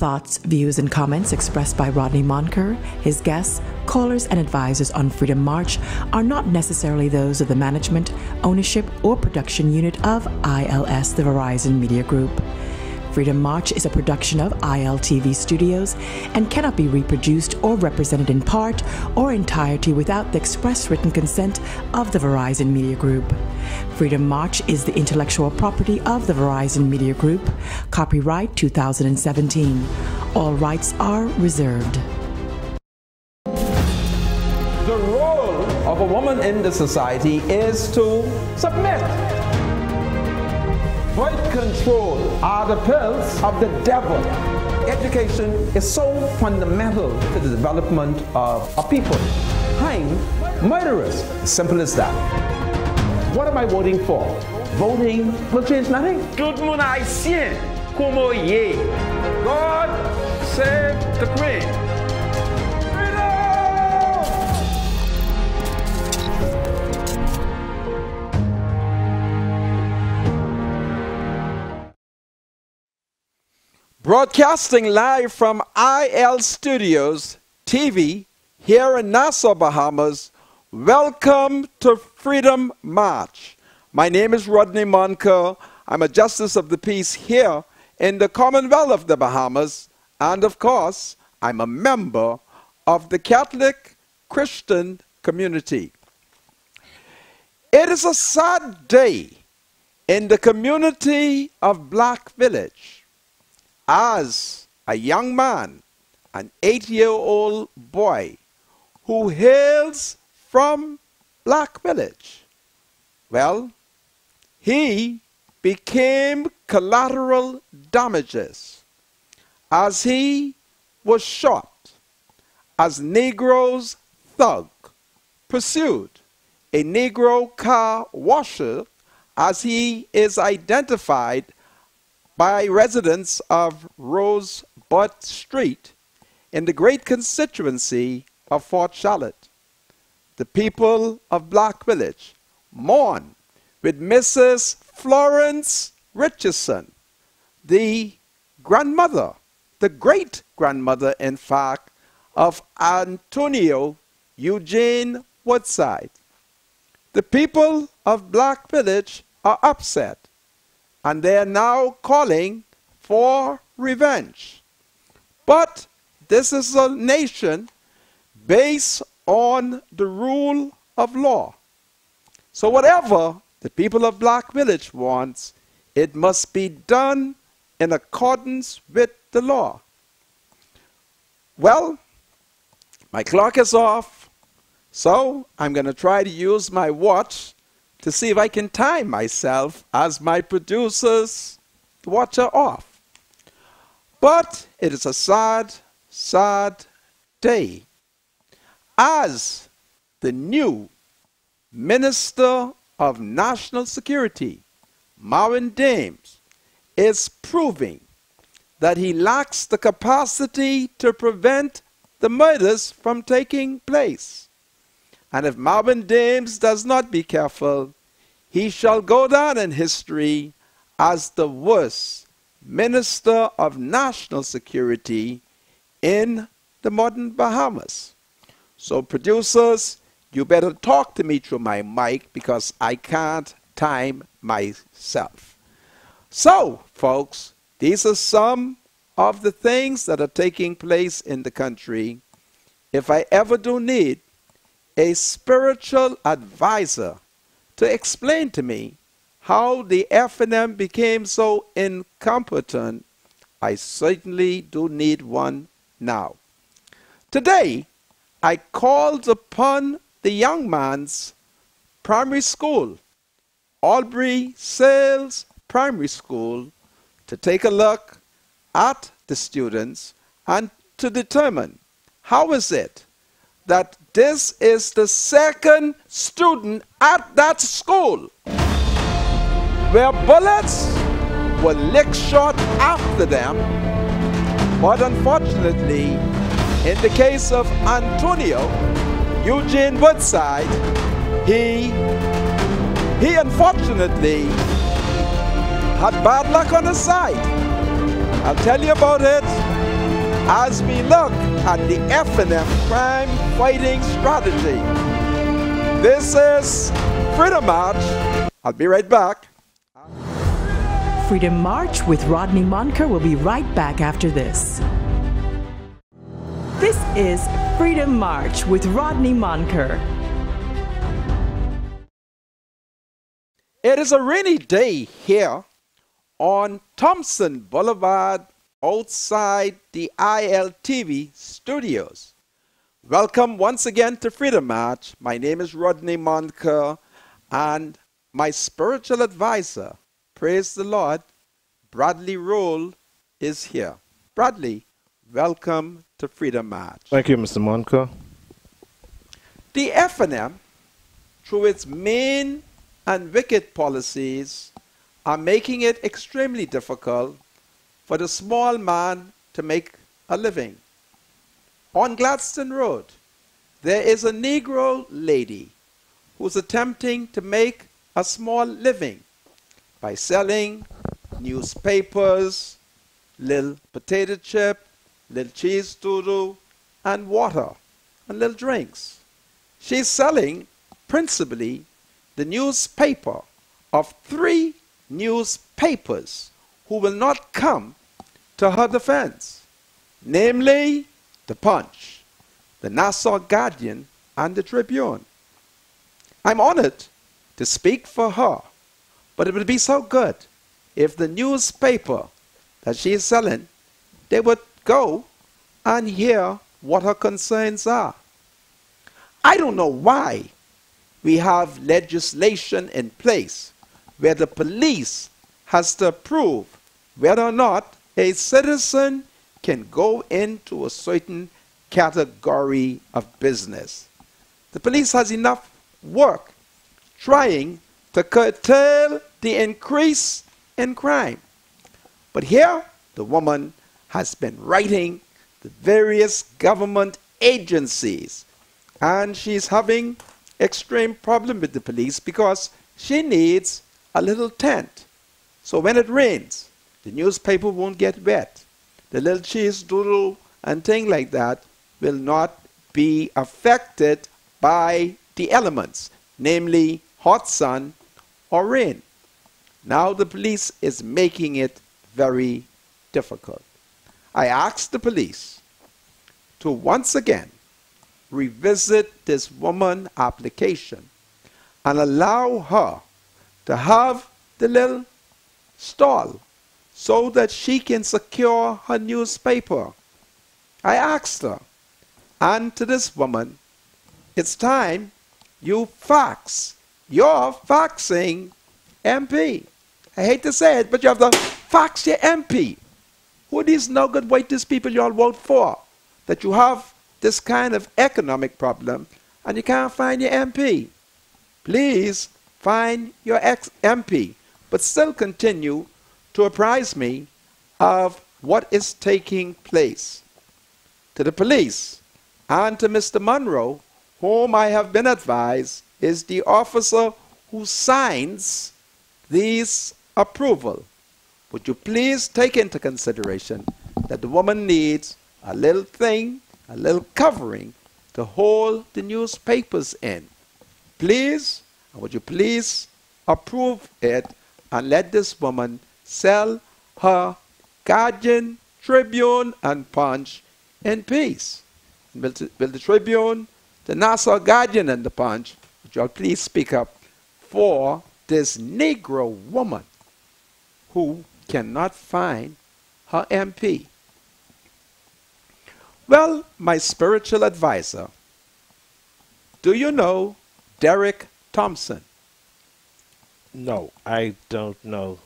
thoughts, views, and comments expressed by Rodney Monker, his guests, callers, and advisors on Freedom March are not necessarily those of the management, ownership, or production unit of ILS, the Verizon Media Group. Freedom March is a production of ILTV Studios and cannot be reproduced or represented in part or entirety without the express written consent of the Verizon Media Group. Freedom March is the intellectual property of the Verizon Media Group. Copyright 2017. All rights are reserved. The role of a woman in the society is to submit. Birth control are the pills of the devil. Education is so fundamental to the development of a people. I'm murderous. Simple as that. What am I voting for? Voting will change nothing. Tout le monde haïtien, como ye. God save the Queen. Broadcasting live from IL Studios TV here in Nassau, Bahamas. Welcome to Freedom March. My name is Rodney Monker. I'm a Justice of the Peace here in the Commonwealth of the Bahamas. And of course, I'm a member of the Catholic Christian community. It is a sad day in the community of Black Village, as a young man, an 8-year-old boy who hails from Black Village, well, he became collateral damages as he was shot as Negro's thug pursued a Negro car washer, as he is identified by residents of Rosebud Street in the great constituency of Fort Charlotte. The people of Black Village mourn with Mrs. Florence Richardson, the grandmother, the great-grandmother, in fact, of Antonio Eugene Woodside. The people of Black Village are upset, and they are now calling for revenge. But this is a nation based on the rule of law. So whatever the people of Black Village wants, it must be done in accordance with the law. Well, my clock is off, so I'm going to try to use my watch to see if I can time myself as my producer's watch are off. But it is a sad, sad day, as the new Minister of National Security, Marvin Dames, is proving that he lacks the capacity to prevent the murders from taking place. And if Marvin Dames does not be careful, he shall go down in history as the worst Minister of National Security in the modern Bahamas. So producers, you better talk to me through my mic because I can't time myself. So, folks, these are some of the things that are taking place in the country. If I ever do need a spiritual advisor to explain to me how the FNM became so incompetent, I certainly do need one now. Today, I called upon the young man's primary school, Albury Sales Primary School, to take a look at the students and to determine how is it that this is the second student at that school where bullets were licked short after them. But unfortunately, in the case of Antonio Eugene Woodside, he unfortunately had bad luck on his side. I'll tell you about it as we look at the F&M crime fighting strategy. This is Freedom March. I'll be right back. Freedom March with Rodney Monker will be right back after this. This is Freedom March with Rodney Monker. It is a rainy day here on Thompson Boulevard outside the ILTV studios. Welcome once again to Freedom March. My name is Rodney Monker, and my spiritual advisor, praise the Lord, Bradley Roll, is here. Bradley, welcome to Freedom March. Thank you, Mr. Monker. The F&M, through its mean and wicked policies, are making it extremely difficult for the small man to make a living. On Gladstone Road, there is a Negro lady who's attempting to make a small living by selling newspapers, little potato chip, little cheese doodle, and water, and little drinks. She's selling principally the newspaper of 3 newspapers who will not come to her defense, namely the Punch, the Nassau Guardian, and the Tribune. I'm honored to speak for her, but it would be so good if the newspaper that she is selling, they would go and hear what her concerns are. I don't know why we have legislation in place where the police has to prove whether or not a citizen can go into a certain category of business. The police has enough work trying to curtail the increase in crime. But here, the woman has been writing the various government agencies, and she's having extreme problem with the police because she needs a little tent. So when it rains, the newspaper won't get wet. The little cheese doodle and thing like that will not be affected by the elements, namely hot sun or rain. Now the police is making it very difficult. I asked the police to once again revisit this woman's application and allow her to have the little stall so that she can secure her newspaper. I asked her, and to this woman, it's time you fax. You're faxing MP. I hate to say it, but you have to fax your MP. Who are these no good whitest people you all vote for? That you have this kind of economic problem and you can't find your MP. Please find your MP, but still continue to apprise me of what is taking place. To the police and to Mr. Monroe, whom I have been advised is the officer who signs these approval. Would you please take into consideration that the woman needs a little thing, a little covering to hold the newspapers in? Please, and would you please approve it and let this woman sell her Guardian, Tribune, and Punch in peace? Will the Tribune, the Nassau Guardian, and the Punch, would you all please speak up for this Negro woman who cannot find her MP? Well, my spiritual advisor, do you know Derek Thompson? No, I don't know.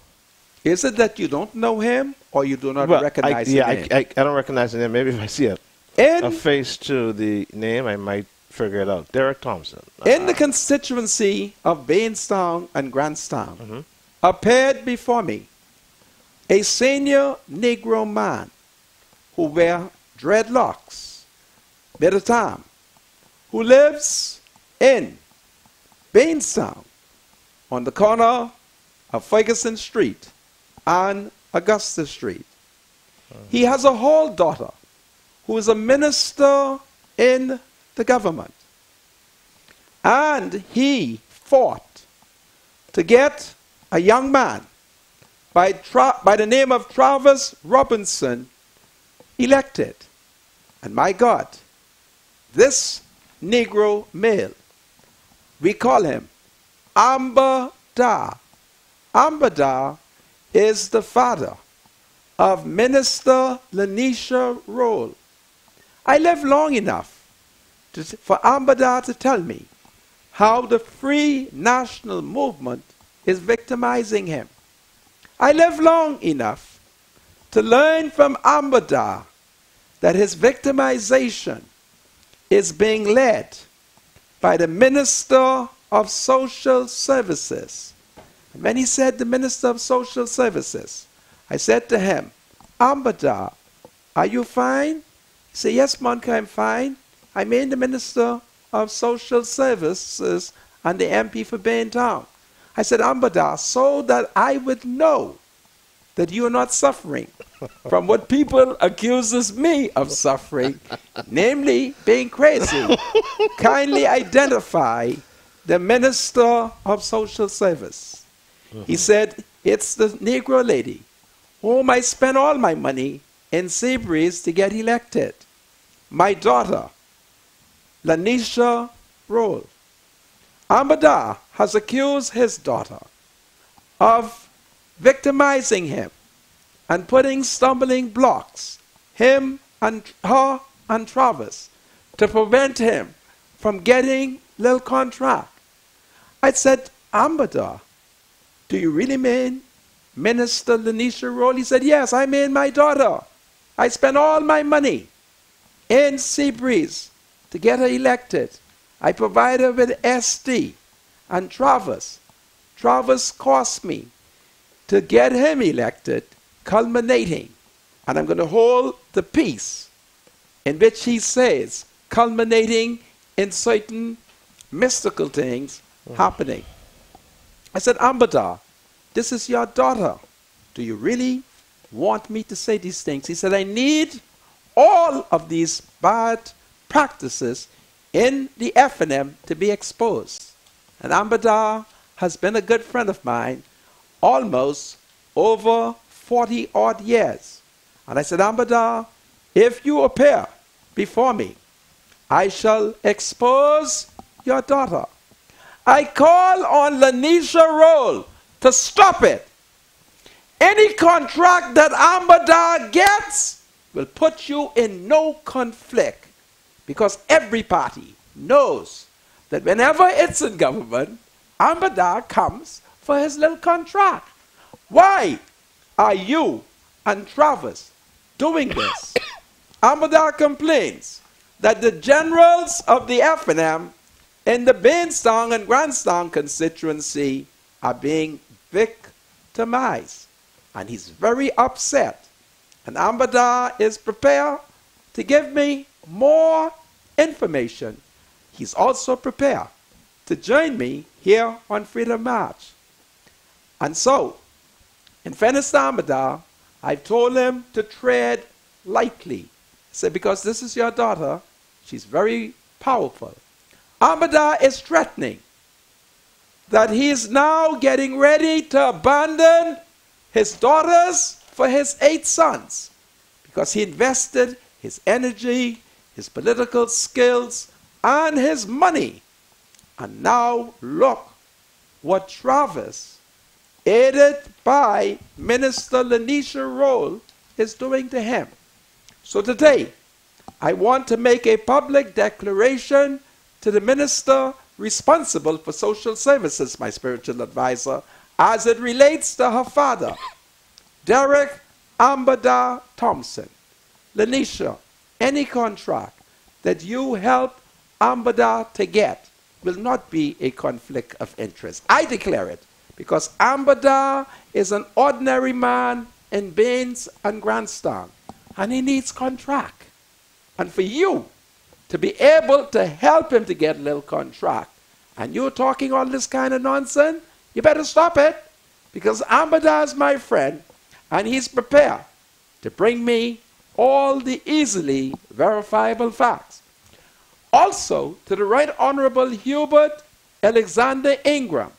Is it that you don't know him or you do not recognize him? I don't recognize the name. Maybe if I see a face to the name, I might figure it out. Derek Thompson. In the constituency of Bainstown and Grantstown, appeared before me a senior Negro man who wear dreadlocks, bit of time, who lives in Bainstown on the corner of Ferguson Street and Augusta Street. He has a whole daughter who is a minister in the government. And he fought to get a young man by the name of Travis Robinson elected. And my God, this Negro male, we call him Ambada. Ambada is the father of Minister Lanisha Roll. I lived long enough for Ambada to tell me how the Free National Movement is victimizing him. I lived long enough to learn from Ambada that his victimization is being led by the Minister of Social Services. And when he said the Minister of Social Services, I said to him, Ambada, are you fine? He said, yes, Monka, I'm fine. I'm in the Minister of Social Services and the MP for Baintown. I said, Ambada, so that I would know that you are not suffering from what people accuses me of suffering, namely being crazy. Kindly identify the Minister of Social Service. He said, it's the Negro lady whom I spent all my money in Seabreeze to get elected. My daughter, Lanisha Roll. Ambada has accused his daughter of victimizing him and putting stumbling blocks, him and her and Travis, to prevent him from getting little contract. I said, Ambada, do you really mean Minister Lanisha Roll? He said, yes, I mean my daughter. I spent all my money in Seabreeze to get her elected. I provided her with SD and Travis. Travis cost me to get him elected, culminating, and I'm going to hold the piece in which he says, culminating in certain mystical things happening. I said, Ambada, this is your daughter. Do you really want me to say these things? He said, I need all of these bad practices in the FNM to be exposed. And Ambada has been a good friend of mine almost over 40 odd years. And I said, Ambada, if you appear before me, I shall expose your daughter. I call on Lanisha Roll to stop it. Any contract that Ambada gets will put you in no conflict, because every party knows that whenever it's in government, Ambada comes for his little contract. Why are you and Travis doing this? Ambada complains that the generals of the FNM in the Bainstown and Grandstown constituency are being victimized. And he's very upset. And Ambada is prepared to give me more information. He's also prepared to join me here on Freedom March. And so, in fairness to Ambada, I've told him to tread lightly. I said, because this is your daughter, she's very powerful. Ambada is threatening that he is now getting ready to abandon his daughters for his 8 sons, because he invested his energy, his political skills, and his money. And now look what Travis, aided by Minister Lanisha Roll, is doing to him. So today, I want to make a public declaration to the minister responsible for social services, my spiritual advisor, as it relates to her father, Derek Ambada Thompson. Lanisha, any contract that you help Ambada to get will not be a conflict of interest. I declare it, because Ambada is an ordinary man in Baines and Grandstown, and he needs contract. And for you to be able to help him to get a little contract, and you're talking all this kind of nonsense, you better stop it, because Ambada is my friend, and he's prepared to bring me all the easily verifiable facts. Also, to the Right Honorable Hubert Alexander Ingram,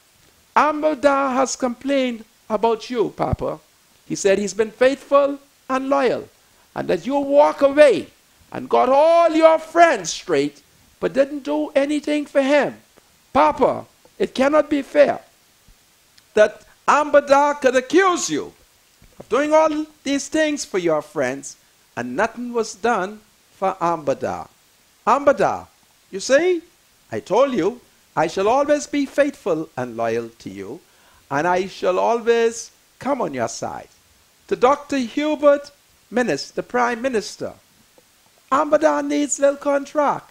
Ambadar has complained about you, Papa. He said he's been faithful and loyal, and that you walk away and got all your friends straight, but didn't do anything for him. Papa, it cannot be fair that Ambadar could accuse you of doing all these things for your friends, and nothing was done for Ambadar. Ambadar, you see, I told you, I shall always be faithful and loyal to you, and I shall always come on your side. To Dr. Hubert Minnis, the Prime Minister, Ambadar needs a little contract.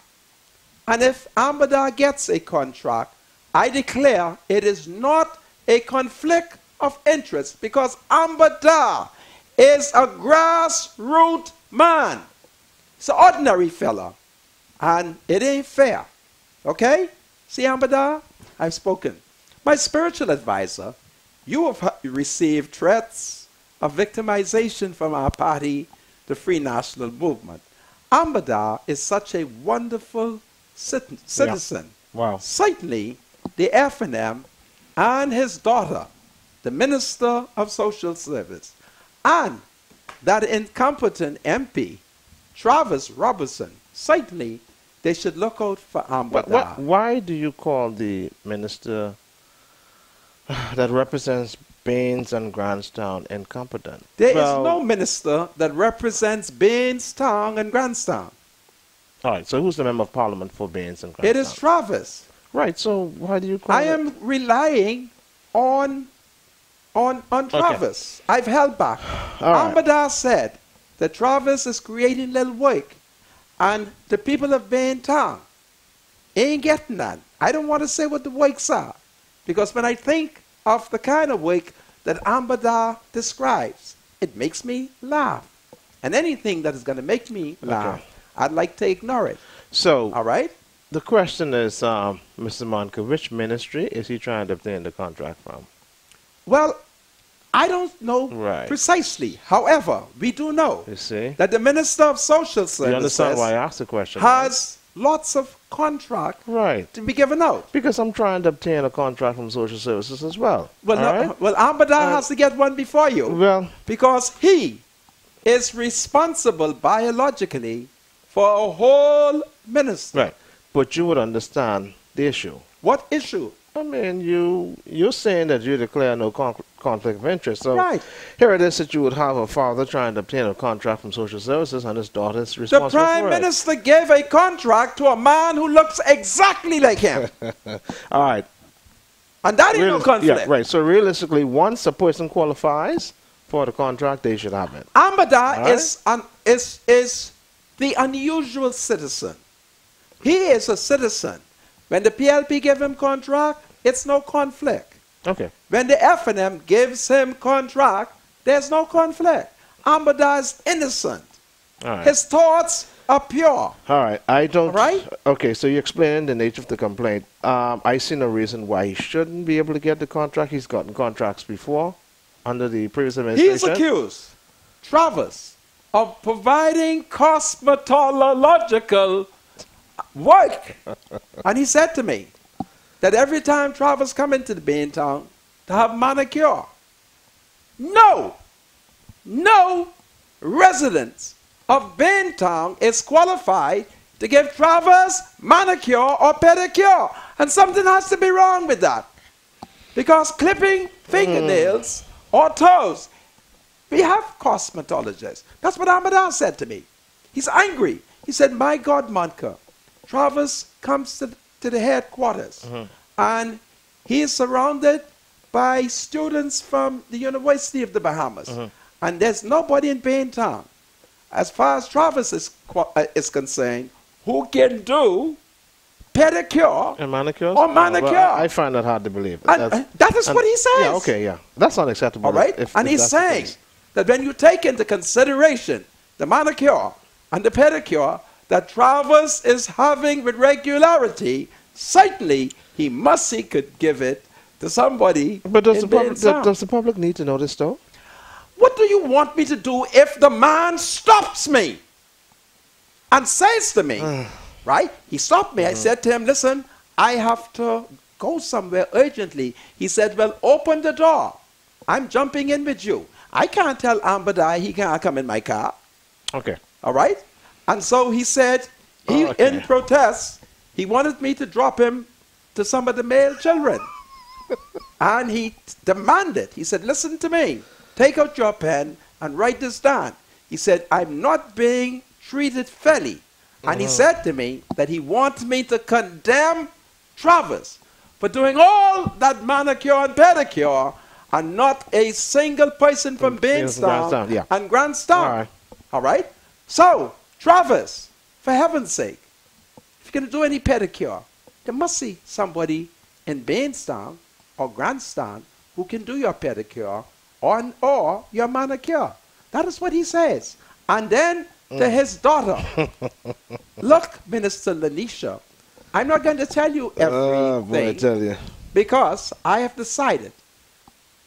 And if Ambadar gets a contract, I declare it is not a conflict of interest, because Ambadar is a grassroots man. He's an ordinary fella. And it ain't fair. Okay? See, Ambadar, I've spoken. My spiritual advisor, you have received threats of victimization from our party, the Free National Movement. Ambadar is such a wonderful citizen. Yeah. Wow. Certainly, the FNM and his daughter, the Minister of Social Service, and that incompetent MP, Travis Robertson, certainly they should look out for Ambadar. Why do you call the minister that represents Baines and Grandstown incompetent? There is no minister that represents Bainstown and Grandstown. All right, so who's the member of parliament for Baines and Grandstown? It is Travis. Right, so why do you call I am relying on Travis. I've held back. Ambadar said that Travis is creating little work, and the people of Baintown ain't getting that. I don't want to say what the works are, because when I think of the kind of work that Ambadar describes, it makes me laugh. And anything that is going to make me laugh, I'd like to ignore it. So, all right? The question is, Mr. Monka, which ministry is he trying to obtain the contract from? Well, I don't know precisely. However, we do know that the Minister of Social Services you understand why I asked the question, has lots of contract to be given out. Because I'm trying to obtain a contract from Social Services as well. Well, well, Ambadar has to get one before you. Well, because he is responsible biologically for a whole ministry. Right. But you would understand the issue. What issue? I mean, you're saying that you declare no conflict of interest. So right. Here it is that you would have a father trying to obtain a contract from Social Services and his daughter is responsible for it. The Prime Minister gave a contract to a man who looks exactly like him. All right. And that ain't no conflict. Yeah, right. So realistically, once a person qualifies for the contract, they should have it. Ambadar is the unusual citizen. He is a citizen. When the PLP give him contract, it's no conflict. Okay. When the FNM gives him contract, there's no conflict. Ambadar is innocent. All right. His thoughts are pure. All right. I don't. All right? Okay, so you explained the nature of the complaint. I see no reason why he shouldn't be able to get the contract. He's gotten contracts before under the previous administration. He's accused, Travis, of providing cosmetological work. And he said to me that every time Travis come into the Baintown to have manicure, no resident of Baintown is qualified to give Travis manicure or pedicure. And something has to be wrong with that. Because clipping fingernails or toes, we have cosmetologists. That's what Ambadar said to me. He's angry. He said, my God, Monka, Travis comes to the headquarters and he is surrounded by students from the University of the Bahamas. And there's nobody in Baintown, as far as Travis is concerned, who can do pedicure and manicure or manicure. Well, I find that hard to believe. That is what he says. Yeah, okay, yeah. That's not acceptable. All right? And he's saying that when you take into consideration the manicure and the pedicure that Travis is having with regularity, certainly he could give it to somebody. But does the public need to know this, though? what do you want me to do if the man stops me and says to me, right? He stopped me. I said to him, listen, I have to go somewhere urgently. He said, well, open the door. I'm jumping in with you. I can't tell Ambadai he can't come in my car. Okay. All right? And so he said, in protest, he wanted me to drop him to some of the male children. And he demanded, he said, listen to me. Take out your pen and write this down. He said, I'm not being treated fairly. And he said to me that he wants me to condemn Travis for doing all that manicure and pedicure and not a single person from Bainstown and Grandstown. All right? So, Travis, for heaven's sake, if you're going to do any pedicure, there must be somebody in Bainstown or Grandstown who can do your pedicure or your manicure. That is what he says. And then to his daughter, look, Minister Lanisha, I'm not going to tell you everything because I have decided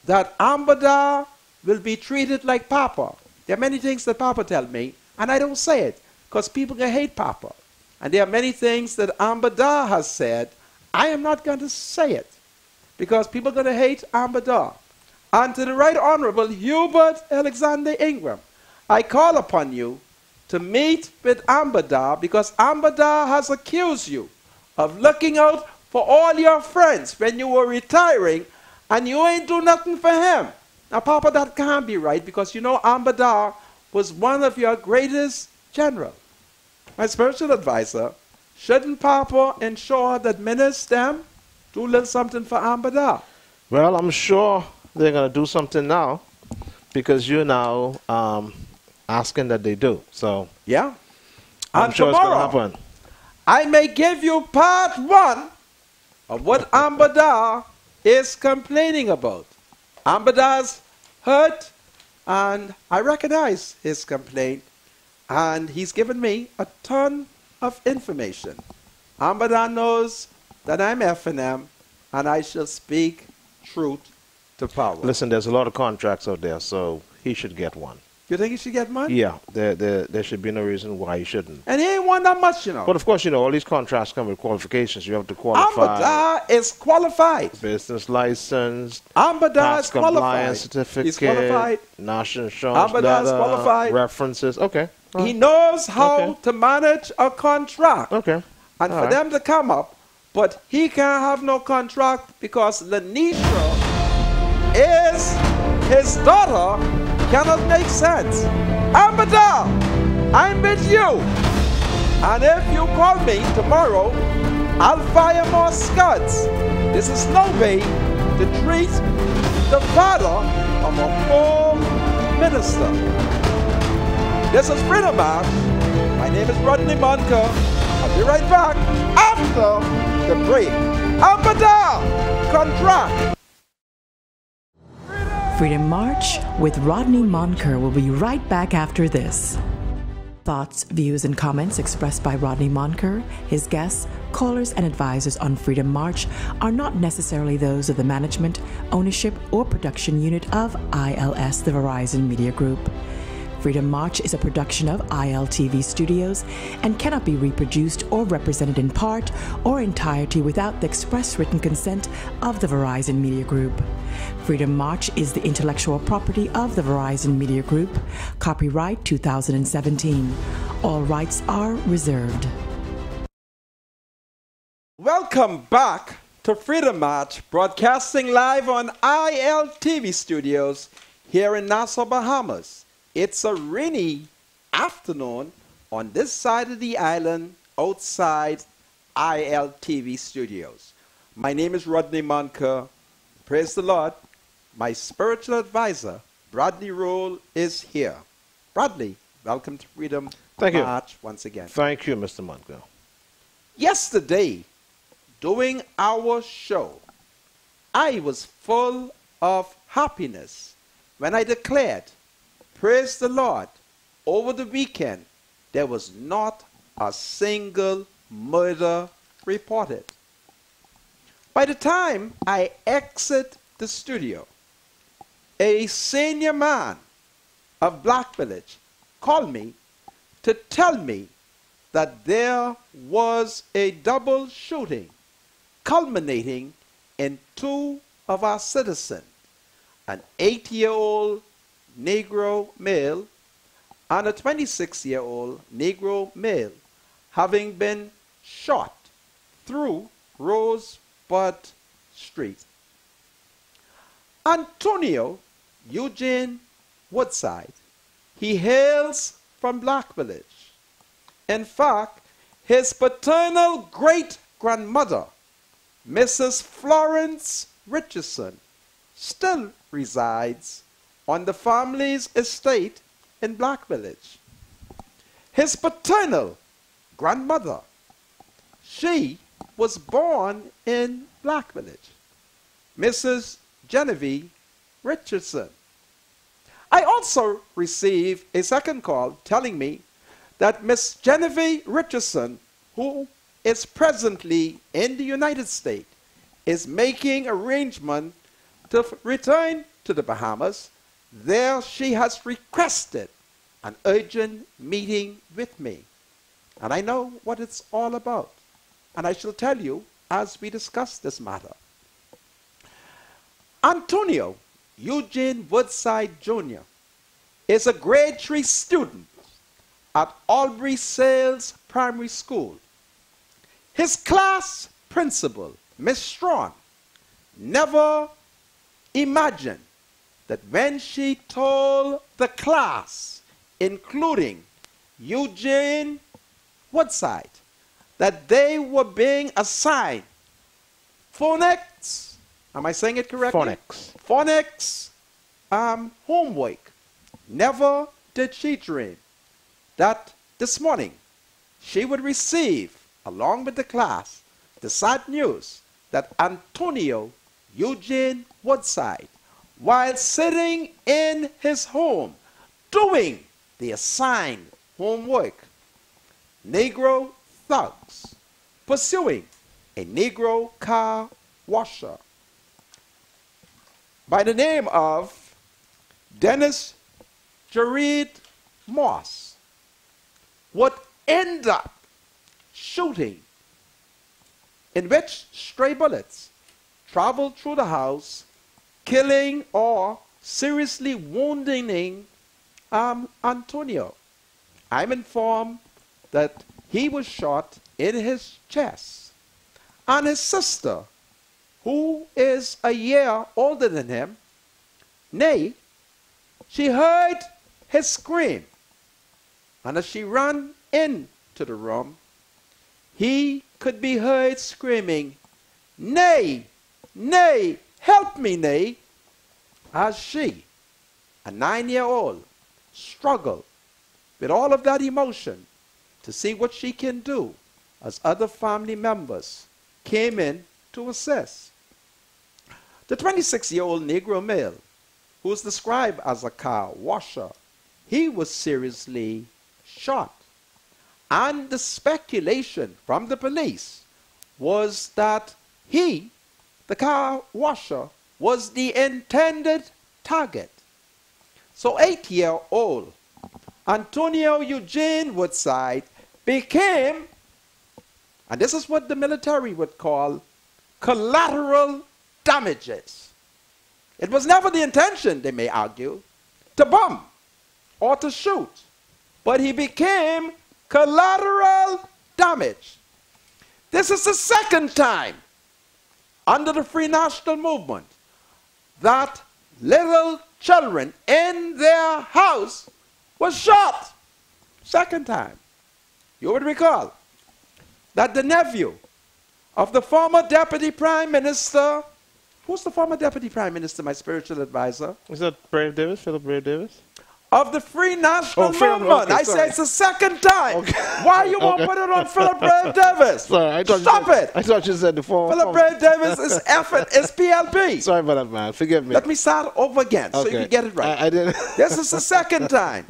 that Ambada will be treated like Papa. There are many things that Papa tell me, and I don't say it because people can hate Papa. And there are many things that Ambada has said. I am not going to say it because people are going to hate Ambada. And to the Right Honorable Hubert Alexander Ingram, I call upon you to meet with Ambada because Ambada has accused you of looking out for all your friends when you were retiring and you ain't do nothing for him. Now, Papa, that can't be right because you know Ambada was one of your greatest generals. My spiritual advisor, shouldn't Papa ensure that ministers do a little something for Ambada? Well, I'm sure they're going to do something now because you're now asking that they do. So, yeah. I'm sure tomorrow, it's going to happen. I may give you part one of what Ambada is complaining about. Ambada's hurt, and I recognize his complaint, and he's given me a ton of information. Ambada knows that I'm F&M, and I shall speak truth to power. Listen, there's a lot of contracts out there, so he should get one. You think he should get one? Yeah, there should be no reason why he shouldn't. And he ain't won that much, you know. But of course, you know, all these contracts come with qualifications. You have to qualify. Ambada is qualified. Business license, Ambada tax is qualified. compliance certificate, He's qualified. national insurance Ambada letter, is qualified. references. Okay. He knows how to manage a contract. Okay. And for them to come up, but he can't have no contract because Lanisha is his daughter, cannot make sense. Ambada, I'm with you. And if you call me tomorrow, I'll fire more scuds. This is no way to treat the father of a home minister. This is Freedom March. My name is Rodney Monker. I'll be right back after the break. Ambada, contract. Freedom March with Rodney Monker will be right back after this. Thoughts, views, and comments expressed by Rodney Monker, his guests, callers, and advisors on Freedom March are not necessarily those of the management, ownership, or production unit of ILS, the Verizon Media Group. Freedom March is a production of ILTV Studios and cannot be reproduced or represented in part or entirety without the express written consent of the Verizon Media Group. Freedom March is the intellectual property of the Verizon Media Group. Copyright 2017. All rights are reserved. Welcome back to Freedom March, broadcasting live on ILTV Studios here in Nassau, Bahamas. It's a rainy afternoon on this side of the island outside ILTV Studios. My name is Rodney Monker. Praise the Lord. My spiritual advisor, Bradley Roll, is here. Bradley, welcome to Freedom March once again. Thank you, Mr. Monker. Yesterday, doing our show, I was full of happiness when I declared, praise the Lord, over the weekend, there was not a single murder reported. By the time I exit the studio, a senior man of Black Village called me to tell me that there was a double shooting culminating in 2 of our citizens, an 8-year-old Negro male and a 26-year-old Negro male, having been shot through Rosebud Street. Antonio Eugene Woodside, he hails from Black Village. In fact, his paternal great-grandmother, Mrs. Florence Richardson, still resides on the family's estate in Black Village. His paternal grandmother, she was born in Black Village, Mrs. Genevieve Richardson. I also received a second call telling me that Miss Genevieve Richardson, who is presently in the United States, is making arrangements to return to the Bahamas. There she has requested an urgent meeting with me. And I know what it's all about. And I shall tell you as we discuss this matter. Antonio Eugene Woodside Jr. is a grade 3 student at Albury Sales Primary School. His class principal, Miss Strawn, never imagined that when she told the class, including Eugene Woodside, that they were being assigned phonics, am I saying it correctly? Phonics homework. Never did she dream that this morning she would receive, along with the class, the sad news that Antonio Eugene Woodside, while sitting in his home doing the assigned homework, Negro thugs pursuing a Negro car washer by the name of Dennis Jared Moss would end up shooting, in which stray bullets traveled through the house, killing or seriously wounding Antonio. I'm informed that he was shot in his chest. And his sister, who is a year older than him, nay, she heard his scream. And as she ran into the room, he could be heard screaming, "Nay, nay, help me, nay," as she, a 9-year-old, struggled with all of that emotion to see what she can do as other family members came in to assist. The 26-year-old Negro male, who is described as a car washer, he was seriously shot. And the speculation from the police was that he, the car washer, was the intended target. So 8-year-old Antonio Eugene Woodside became, and this is what the military would call, collateral damages. It was never the intention, they may argue, to bomb or to shoot, but he became collateral damage. This is the second time under the Free National Movement that little children in their house was shot. Second time. You would recall that the nephew of the former Deputy Prime Minister, who's the former Deputy Prime Minister, my spiritual advisor? Is that Brave Davis, Philip Brave Davis? Of the Free National Movement. Okay, I say it's the second time. Okay. Why you won't put it on Philip Brave Davis? Sorry, Stop it. I thought you said the former. Philip Brave Davis' effort is PLP. Sorry about that, man. Forgive me. Let me start over again so you can get it right. I didn't. This is the second time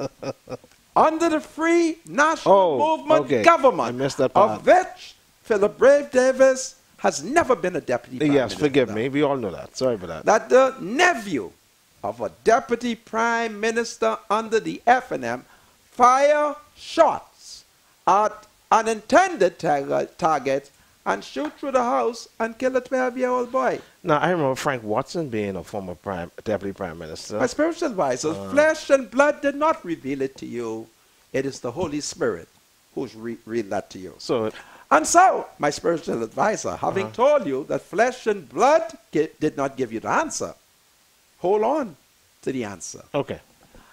under the Free National Movement government, I missed that part. of which Philip Brave Davis has never been a deputy prime minister. Yes, forgive me. We all know that. Sorry about that. That the nephew of a deputy prime minister under the FNM fire shots at an intended target and shoot through the house and kill a 12-year-old boy. Now, I remember Frank Watson being a former deputy prime minister. My spiritual advisor, flesh and blood did not reveal it to you. It is the Holy Spirit who's revealed that to you. And so, my spiritual advisor, having told you that flesh and blood did not give you the answer, hold on to the answer. Okay.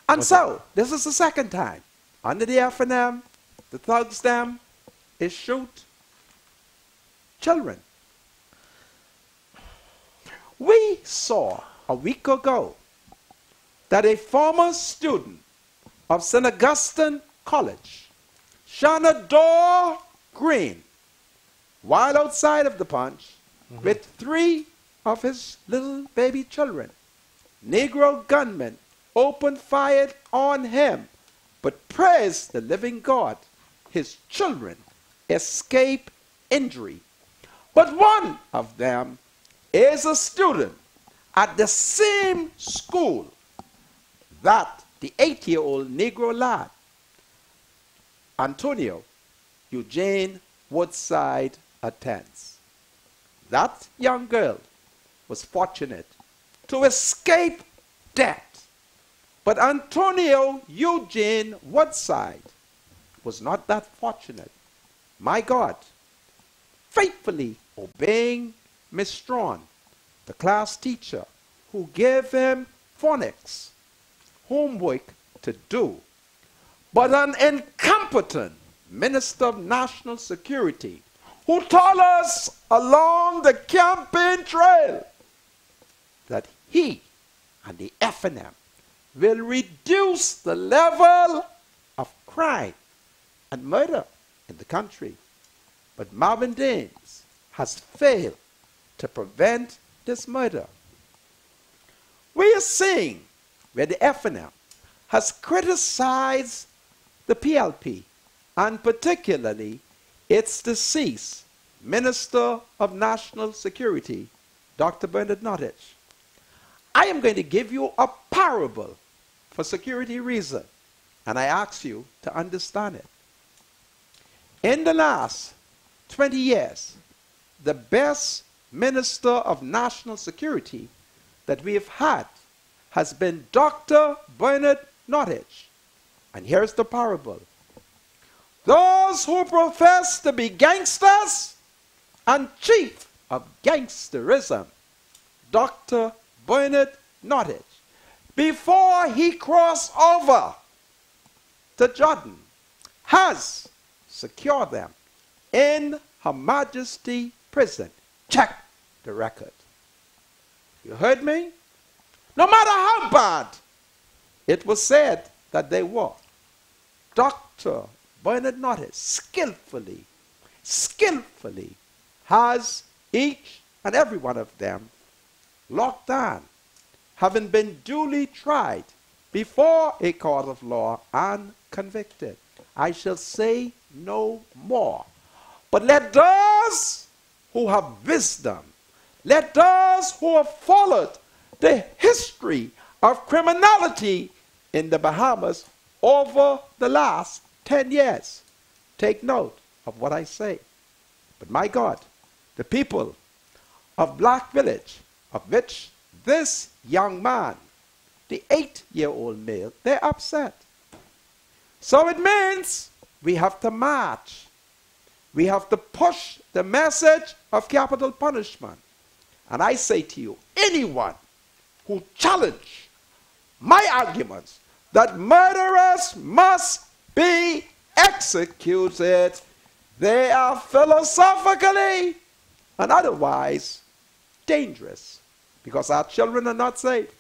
And so, this is the second time. Under the FNM, the thugs them is shoot children. We saw a week ago that a former student of St. Augustine College, Shanador Green, while outside of the punch, with 3 of his little baby children, Negro gunmen opened fire on him, but praise the living God, his children escaped injury. But one of them is a student at the same school that the 8-year-old Negro lad, Antonio Eugene Woodside, attends. That young girl was fortunate to escape death. But Antonio Eugene Woodside was not that fortunate. My God, faithfully obeying Miss Strawn, the class teacher, who gave him phonics homework to do. But an incompetent Minister of National Security who told us along the campaign trail that he and the FNM will reduce the level of crime and murder in the country. But Marvin Daines has failed to prevent this murder. We are seeing where the FNM has criticized the PLP, and particularly its deceased Minister of National Security, Dr. Bernard Nottage. I am going to give you a parable for security reason, and I ask you to understand it. In the last 20 years, the best Minister of National Security that we have had has been Dr. Bernard Nottage. And here's the parable. Those who profess to be gangsters and chief of gangsterism, Dr. Bernard Nottage, before he crossed over to Jordan, has secured them in Her Majesty prison. Check the record. You heard me? No matter how bad it was said that they were, Dr. Bernard Nottage skillfully has each and every one of them locked down, having been duly tried before a court of law and convicted. I shall say no more. But let those who have wisdom, let those who have followed the history of criminality in the Bahamas over the last 10 years take note of what I say. But my God, the people of Black Village, of which this young man, the 8-year-old male, they're upset. So it means we have to march. We have to push the message of capital punishment. And I say to you, anyone who challenge my arguments that murderers must be executed, they are philosophically and otherwise dangerous, because our children are not safe.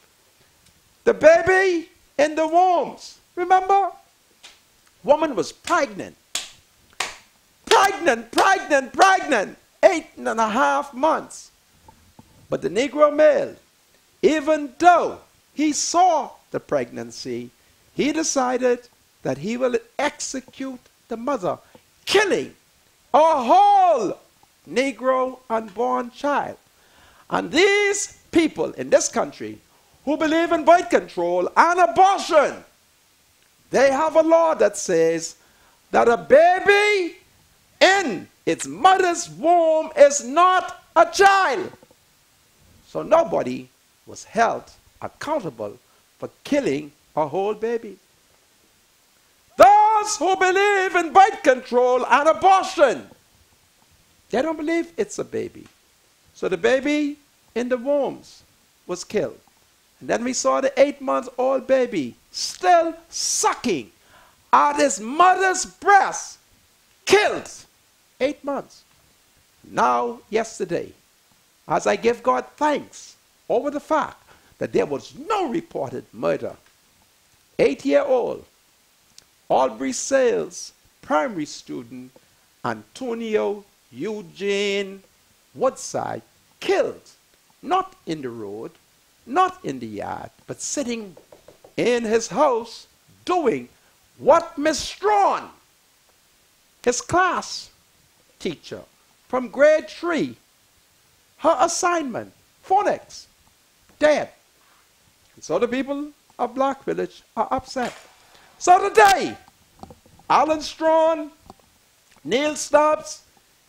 The baby in the wombs, remember? Woman was pregnant. 8.5 months. But the Negro male, even though he saw the pregnancy, he decided that he will execute the mother, killing a whole Negro unborn child. And these people in this country who believe in birth control and abortion, they have a law that says that a baby in its mother's womb is not a child. So nobody was held accountable for killing a whole baby. Those who believe in birth control and abortion, they don't believe it's a baby. So the baby in the wombs was killed. And then we saw the 8-month-old baby still sucking at his mother's breast, killed. 8 months. Now, yesterday, as I give God thanks over the fact that there was no reported murder, 8-year-old Aubrey Sales primary student Antonio Eugene Woodside killed, not in the road, not in the yard, but sitting in his house doing what Miss Strawn, his class teacher from grade 3, her assignment, phonics, dead. And so the people of Black Village are upset. So today, Alan Strawn, Neil Stubbs,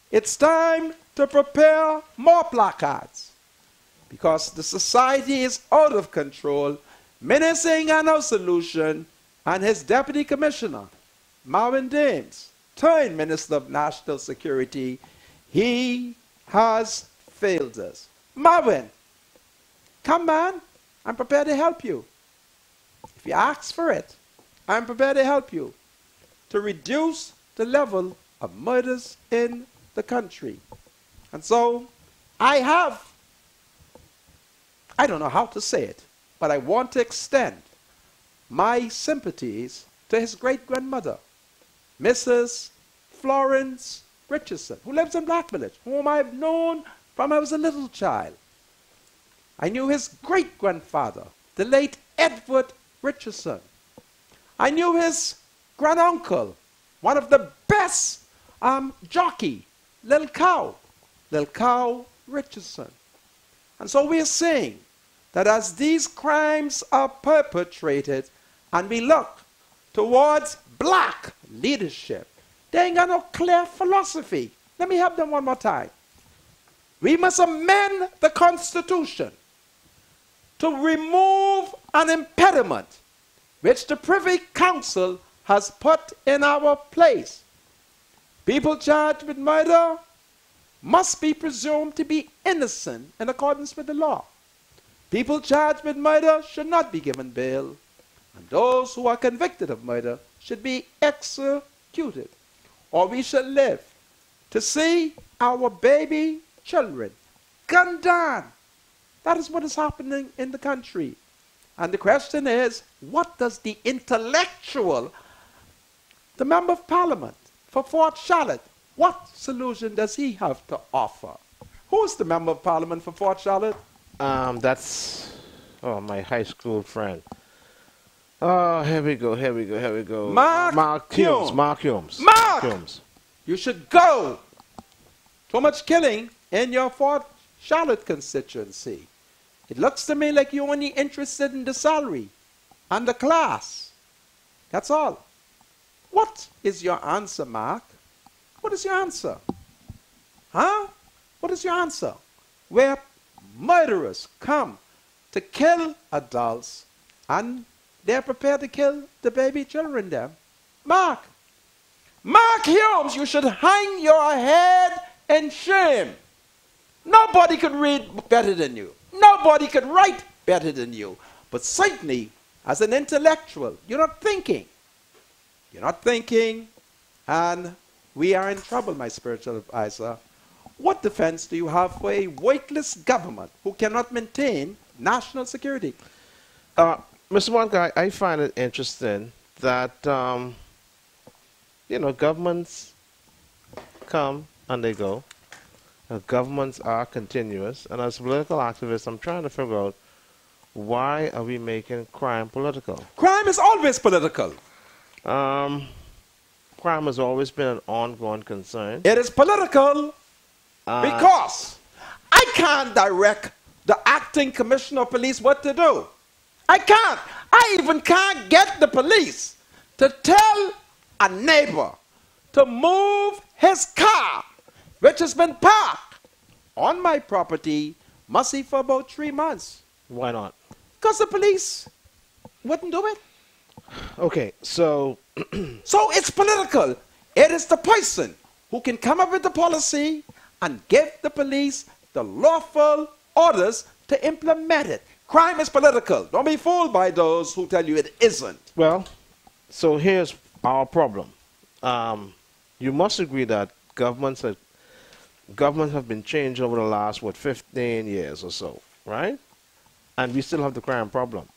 it's time to prepare more placards because the society is out of control, menacing a no solution, and his deputy commissioner, Marvin Dames, turned Minister of National Security, he has failed us. Marvin, come man, I'm prepared to help you. If you ask for it, I'm prepared to help you to reduce the level of murders in the country. And so I don't know how to say it, but I want to extend my sympathies to his great-grandmother, Mrs. Florence Richardson, who lives in Black Village, whom I've known from I was a little child. I knew his great-grandfather, the late Edward Richardson. I knew his granduncle, one of the best jockey, Lil Cow Richardson. And so we are saying that as these crimes are perpetrated and we look towards black leadership, they ain't got no clear philosophy. Let me help them one more time. We must amend the Constitution to remove an impediment which the Privy Council has put in our place. People charged with murder must be presumed to be innocent in accordance with the law. People charged with murder should not be given bail, and those who are convicted of murder should be executed, or we shall live to see our baby children gunned down. That is what is happening in the country. And the question is, what does the intellectual, the Member of Parliament for Fort Charlotte, what solution does he have to offer? Who's the Member of Parliament for Fort Charlotte? That's my high school friend. Oh, here we go. Mark Humes. Mark Humes. You should go. Too much killing in your Fort Charlotte constituency. It looks to me like you're only interested in the salary and the class. That's all. What is your answer, Mark? What is your answer? Huh? What is your answer? Where murderers come to kill adults and they're prepared to kill the baby children there. Mark Humes, you should hang your head in shame. Nobody could read better than you. Nobody could write better than you. But certainly, as an intellectual, you're not thinking. You're not thinking, and we are in trouble, my spiritual advisor. What defense do you have for a weightless government who cannot maintain national security? Mr. Wonka, I find it interesting that, governments come and they go. Governments are continuous. And as a political activist, I'm trying to figure out, why are we making crime political? Crime is always political. Crime has always been an ongoing concern. It is political because I can't direct the acting commissioner of police what to do. I can't. I even can't get the police to tell a neighbor to move his car, which has been parked on my property, must see for about 3 months. Why not? Because the police wouldn't do it. Okay, so So it's political. It is the person who can come up with the policy and give the police the lawful orders to implement it. Crime is political. Don't be fooled by those who tell you it isn't. well, so here's our problem. You must agree that governments have been changed over the last 15 years or so, right? And we still have the crime problem.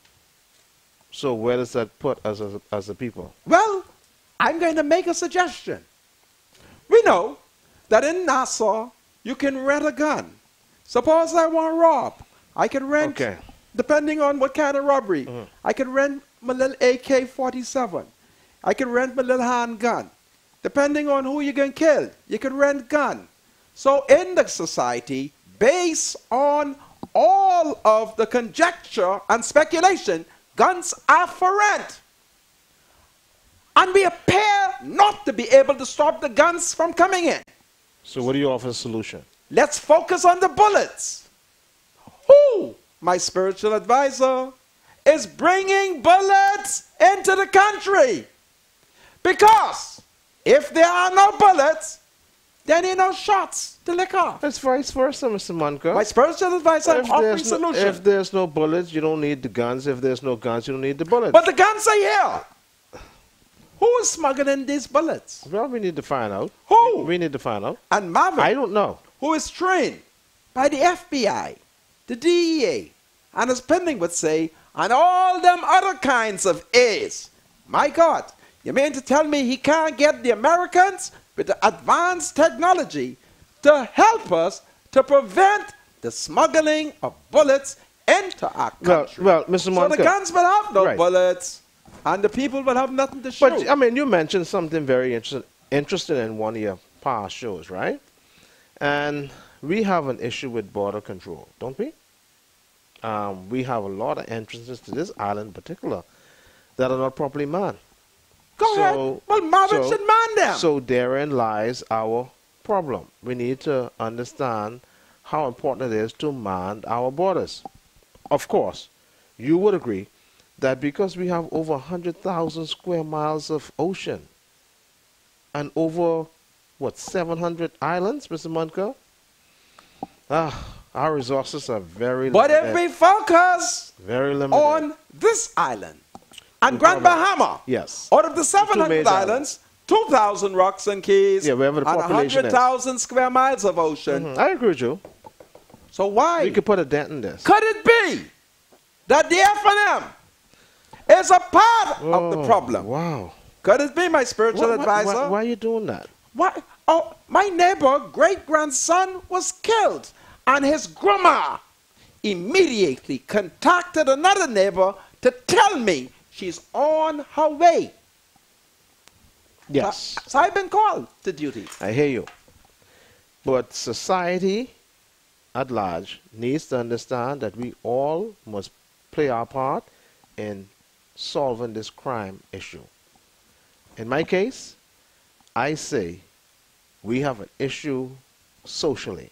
So where does that put us as a people? Well, I'm going to make a suggestion. We know that in Nassau, you can rent a gun. Suppose I want to rob. I can rent, Okay. depending on what kind of robbery. I can rent my little AK-47. I can rent my little handgun. Depending on who you're going to kill, you can rent gun. So in the society, based on all of the conjecture and speculation, guns are for rent. And we appear not to be able to stop the guns from coming in. So what do you offer a solution? Let's focus on the bullets. Who, my spiritual advisor, is bringing bullets into the country? Because if there are no bullets, then there are no shots to lick off. It's vice versa, Mr. Munker. My spiritual advisor, I'm offering If solution. there's no bullets, you don't need the guns. If there's no guns, you don't need the bullets. But the guns are here. Who is smuggling these bullets? Well, we need to find out. Who? We need to find out. And Marvin, I don't know. who is trained by the FBI, the DEA, and as Pending would say, and all them other kinds of A's. My God, you mean to tell me he can't get the Americans with the advanced technology to help us to prevent the smuggling of bullets into our country? Well, Mr. So Munker. the guns will have no Right. bullets, and the people will have nothing to shoot. But, I mean, you mentioned something very interesting in one of your past shows, right? And we have an issue with border control, don't we? We have a lot of entrances to this island in particular that are not properly manned. Go ahead. Well, Marvin should man them. So therein lies our problem. We need to understand how important it is to man our borders. Of course, you would agree that because we have over 100,000 square miles of ocean and over, 700 islands, Mr. Munker? Our resources are very But limited. if we focus Very limited. on this island and Grand Bahama, Yes. out of the 700 major islands, 2,000 rocks and keys, Yeah, wherever the and population is. 100,000 square miles of ocean. I agree with you. So why We could put a dent in this. could it be that the F&M is a part of the problem? Wow. Could it be, my spiritual advisor? Why are you doing that? What? Oh, my neighbor, great-grandson, was killed, and his grandma immediately contacted another neighbor to tell me she's on her way. Yes. So I've been called to duty. I hear you. But society at large needs to understand that we all must play our part in solving this crime issue. In my case, I say we have an issue socially,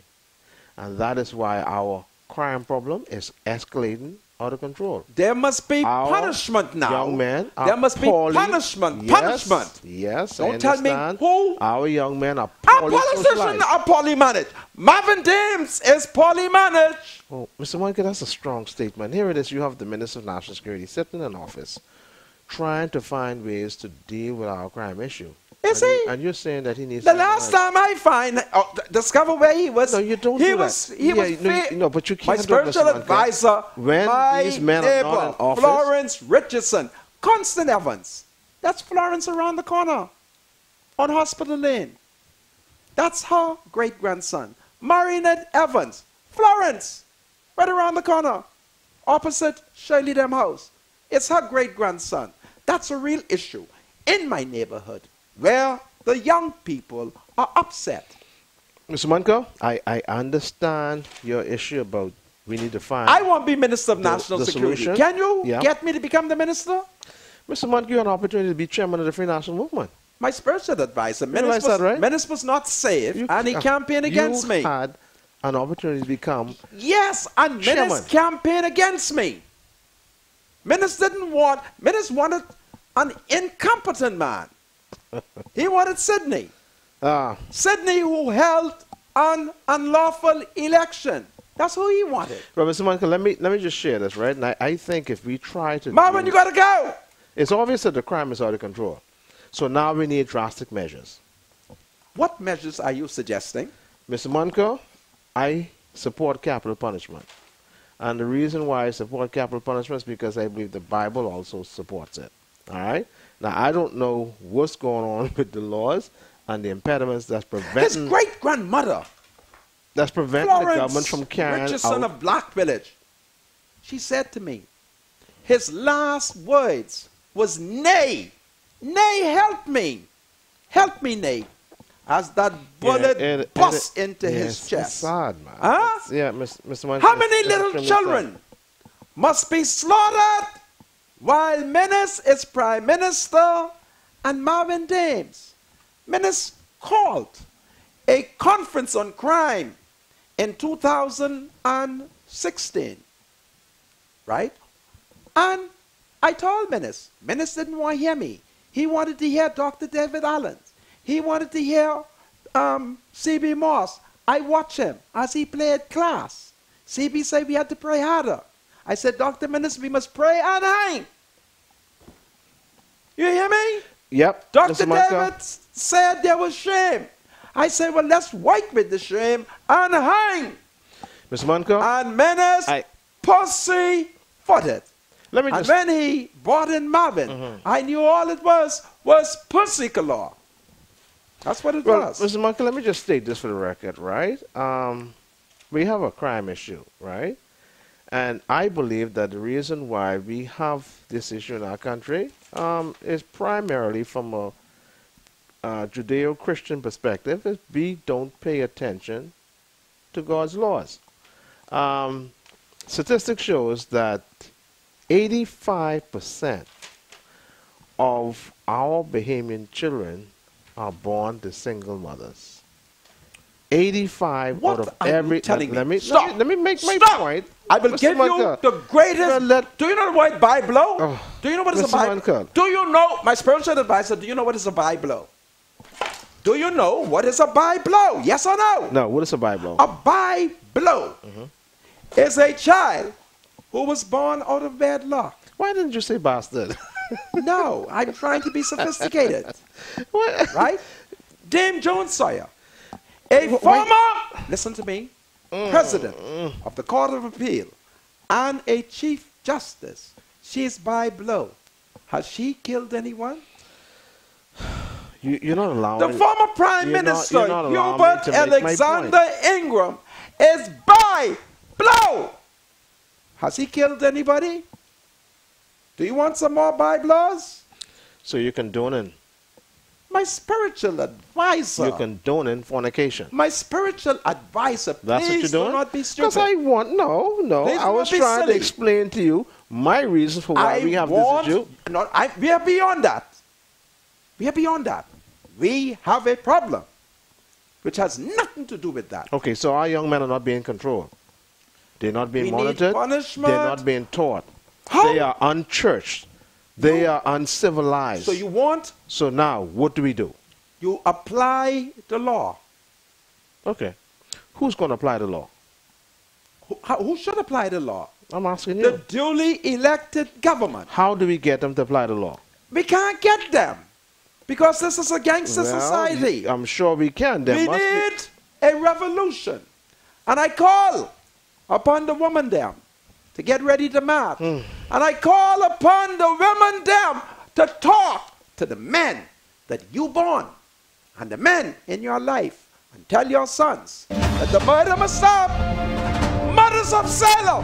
and that is why our crime problem is escalating out of control. There must be Our punishment now. Young men are there must be poorly- punishment. Yes, Punishment. Yes, I Don't tell me understand. who. Our young men are Our poorly politicians socialized. are poorly managed. Marvin Dames is poorly managed. Oh, Mr. Monica, that's a strong statement. Here it is. You have the Minister of National Security sitting in office trying to find ways to deal with our crime issue. Is and he? And you're saying that he needs The to... last time I discover where he was, No, you don't he do was, that. He Yeah, was no, but you my can't do it, Mr. spiritual Monica. advisor, When my these men are neighbor, not in office- Florence Richardson, Constant Evans. That's Florence around the corner on Hospital Lane. That's her great-grandson. Marinette Evans, Florence, right around the corner, opposite Shirley Dem house. It's her great-grandson. That's a real issue in my neighborhood where the young people are upset. Mr. Monica, I understand your issue about we need to find. I want to be Minister of National Security. solution. Can you Yeah. get me to become the minister? Mr. Monk, you had an opportunity to be chairman of the Free National Movement. My spiritual advisor. realize that, right? Menace was not saved, and he campaigned against me. You had an opportunity to become. Yes, and Menace campaigned against me. Menace wanted an incompetent man. He wanted Sydney. Sydney, who held an unlawful election. That's who he wanted. Well, Mr. Monk, let me just share this, right? And I think if we try to... Marvin, you got to go. It's obvious that the crime is out of control. So now we need drastic measures. What measures are you suggesting? Mr. Monko, I support capital punishment. And the reason why I support capital punishment is because I believe the Bible also supports it. All right? Now, I don't know what's going on with the laws and the impediments that's preventing... His great-grandmother, that's preventing Florence the government from carrying Richardson out... of Black Village, she said to me, his last words was, nay. Nay, help me. Help me, nay. As that bullet bust into his chest. It's sad, man. Huh? Yeah, Mr. Monk, how many little children must be slaughtered while Menace is Prime Minister and Marvin Dames? Menace called a conference on crime in 2016, right? And I told Menace. Menace didn't want to hear me. He wanted to hear Dr. David Allen. He wanted to hear C.B. Moss. I watched him as he played class. C.B. said we had to pray harder. I said, Dr. Menace, we must pray and hang. You hear me? Yep. Dr. David said there was shame. I said, well, let's work with the shame and hang. Mr. Monko? And Menace pussy-footed. Let me just... And when he brought in Marvin, I knew all it was pussy galore. That's what it was. Mr. Monkey, let me just state this for the record, right? We have a crime issue, right? And I believe that the reason why we have this issue in our country is primarily from a Judeo-Christian perspective, is we don't pay attention to God's laws. Statistics shows that 85% of our Bahamian children are born to single mothers. 85 out of every... Let me make my point. I will give you the greatest... Do you know the word Bible? Do you know what is a Bible? Do you know, my spiritual advisor, do you know what is a Bible? Do you know what is a Bible? Yes or no? No, what is a Bible? A Bible is a child who was born out of wedlock. Why didn't you say bastard? No, I'm trying to be sophisticated. Right? Dame Jones Sawyer, a former, listen to me, president of the Court of Appeal and a Chief Justice. She's by blow. Has she killed anyone? You're not allowing... The former Prime Minister, Hubert Alexander Ingram, is by blow. Has he killed anybody? Do you want some more Bibles? So you're condoning? My spiritual advisor. You're condoning fornication? My spiritual advisor. That's what you're doing? Do not be stupid. Because I want... No. Please I was trying to explain to you my reasons for why we have this issue. We are beyond that. We are beyond that. We have a problem which has nothing to do with that. Okay, so our young men are not being controlled. They're not being monitored. Punishment. They're not being taught. How? They are unchurched. They are uncivilized. So you want? So now, what do we do? You apply the law. Okay. Who's going to apply the law? Who should apply the law? I'm asking you. The duly elected government. How do we get them to apply the law? We can't get them. Because this is a gangster society. I'm sure we can. We need a revolution. And I call upon the woman there to get ready to march. And I call upon the women there to talk to the men that you born and the men in your life and tell your sons that the murder must stop. Mothers of Salem,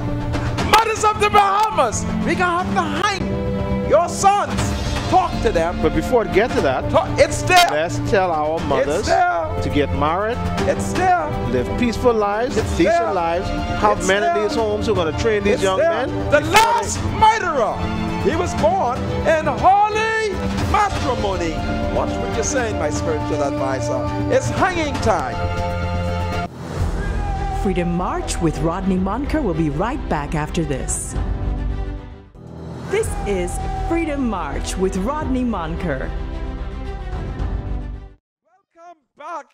mothers of the Bahamas, we're going to have to hang your sons. Talk to them. But before we get to that, it's there. Let's tell our mothers. It's there. to get married, It's there. live peaceful lives, It's decent there. lives, have It's men in there. these homes who are going to train these It's young there. men. The last murderer. He was born in holy matrimony. Watch what you're saying, my spiritual advisor. It's hanging time. Freedom March with Rodney Monker will be right back after this. This is Freedom March with Rodney Monker. Welcome back,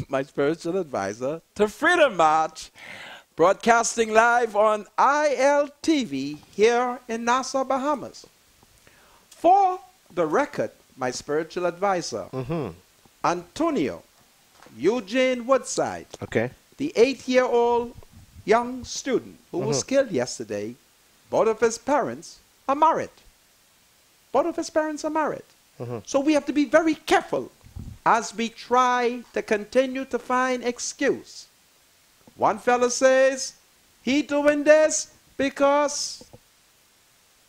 my spiritual advisor, to Freedom March, broadcasting live on ILTV here in Nassau, Bahamas. For the record, my spiritual advisor, Antonio Eugene Woodside, Okay. the 8-year-old young student who was killed yesterday, both of his parents are married. Both of his parents are married. So we have to be very careful as we try to continue to find excuse. One fellow says he doing this because,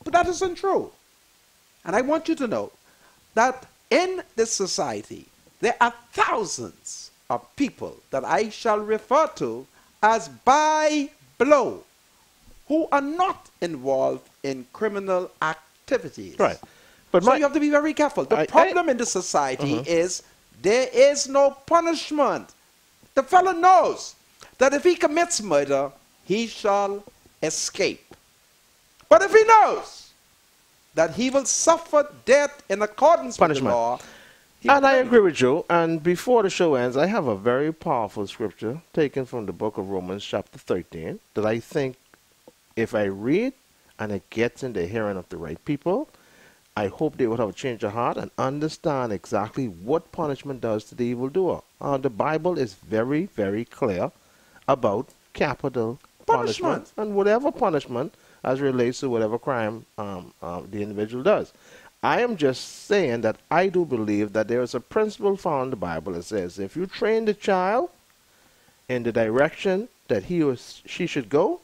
but that isn't true. And I want you to know that in this society, there are thousands of people that I shall refer to as by blow who are not involved in criminal activities. Right. But So you have to be very careful. The problem in the society is there is no punishment. The fellow knows that if he commits murder, he shall escape. But if he knows that he will suffer death in accordance with the Punishment. law, And I agree with you. And before the show ends, I have a very powerful scripture taken from the book of Romans, chapter 13, that I think if I read and it gets in the hearing of the right people, I hope they would have a change of heart and understand exactly what punishment does to the evildoer. The Bible is very, very clear about capital punishment and whatever punishment as relates to whatever crime the individual does. I am just saying that I do believe that there is a principle found in the Bible that says if you train the child in the direction that he or she should go,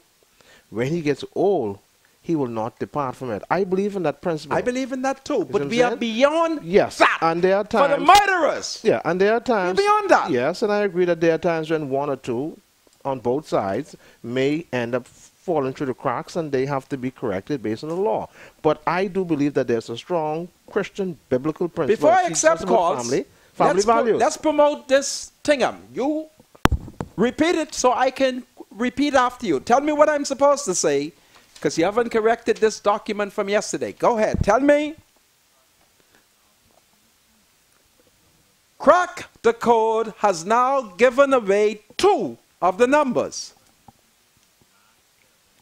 when he gets old, he will not depart from it. I believe in that principle. I believe in that too. what But I'm we are saying? beyond Yes, that. and there are For the times murderers. Yeah, and there are times beyond that. Yes, and I agree that there are times when one or two on both sides may end up falling through the cracks and they have to be corrected based on the law. But I do believe that there's a strong Christian biblical principle. Before I that teaches accept about calls, family values. let's promote this thingam. You repeat it so I can repeat after you. Tell me what I'm supposed to say, because you haven't corrected this document from yesterday. Go ahead. Tell me. Crack the code has now given away 2 of the numbers.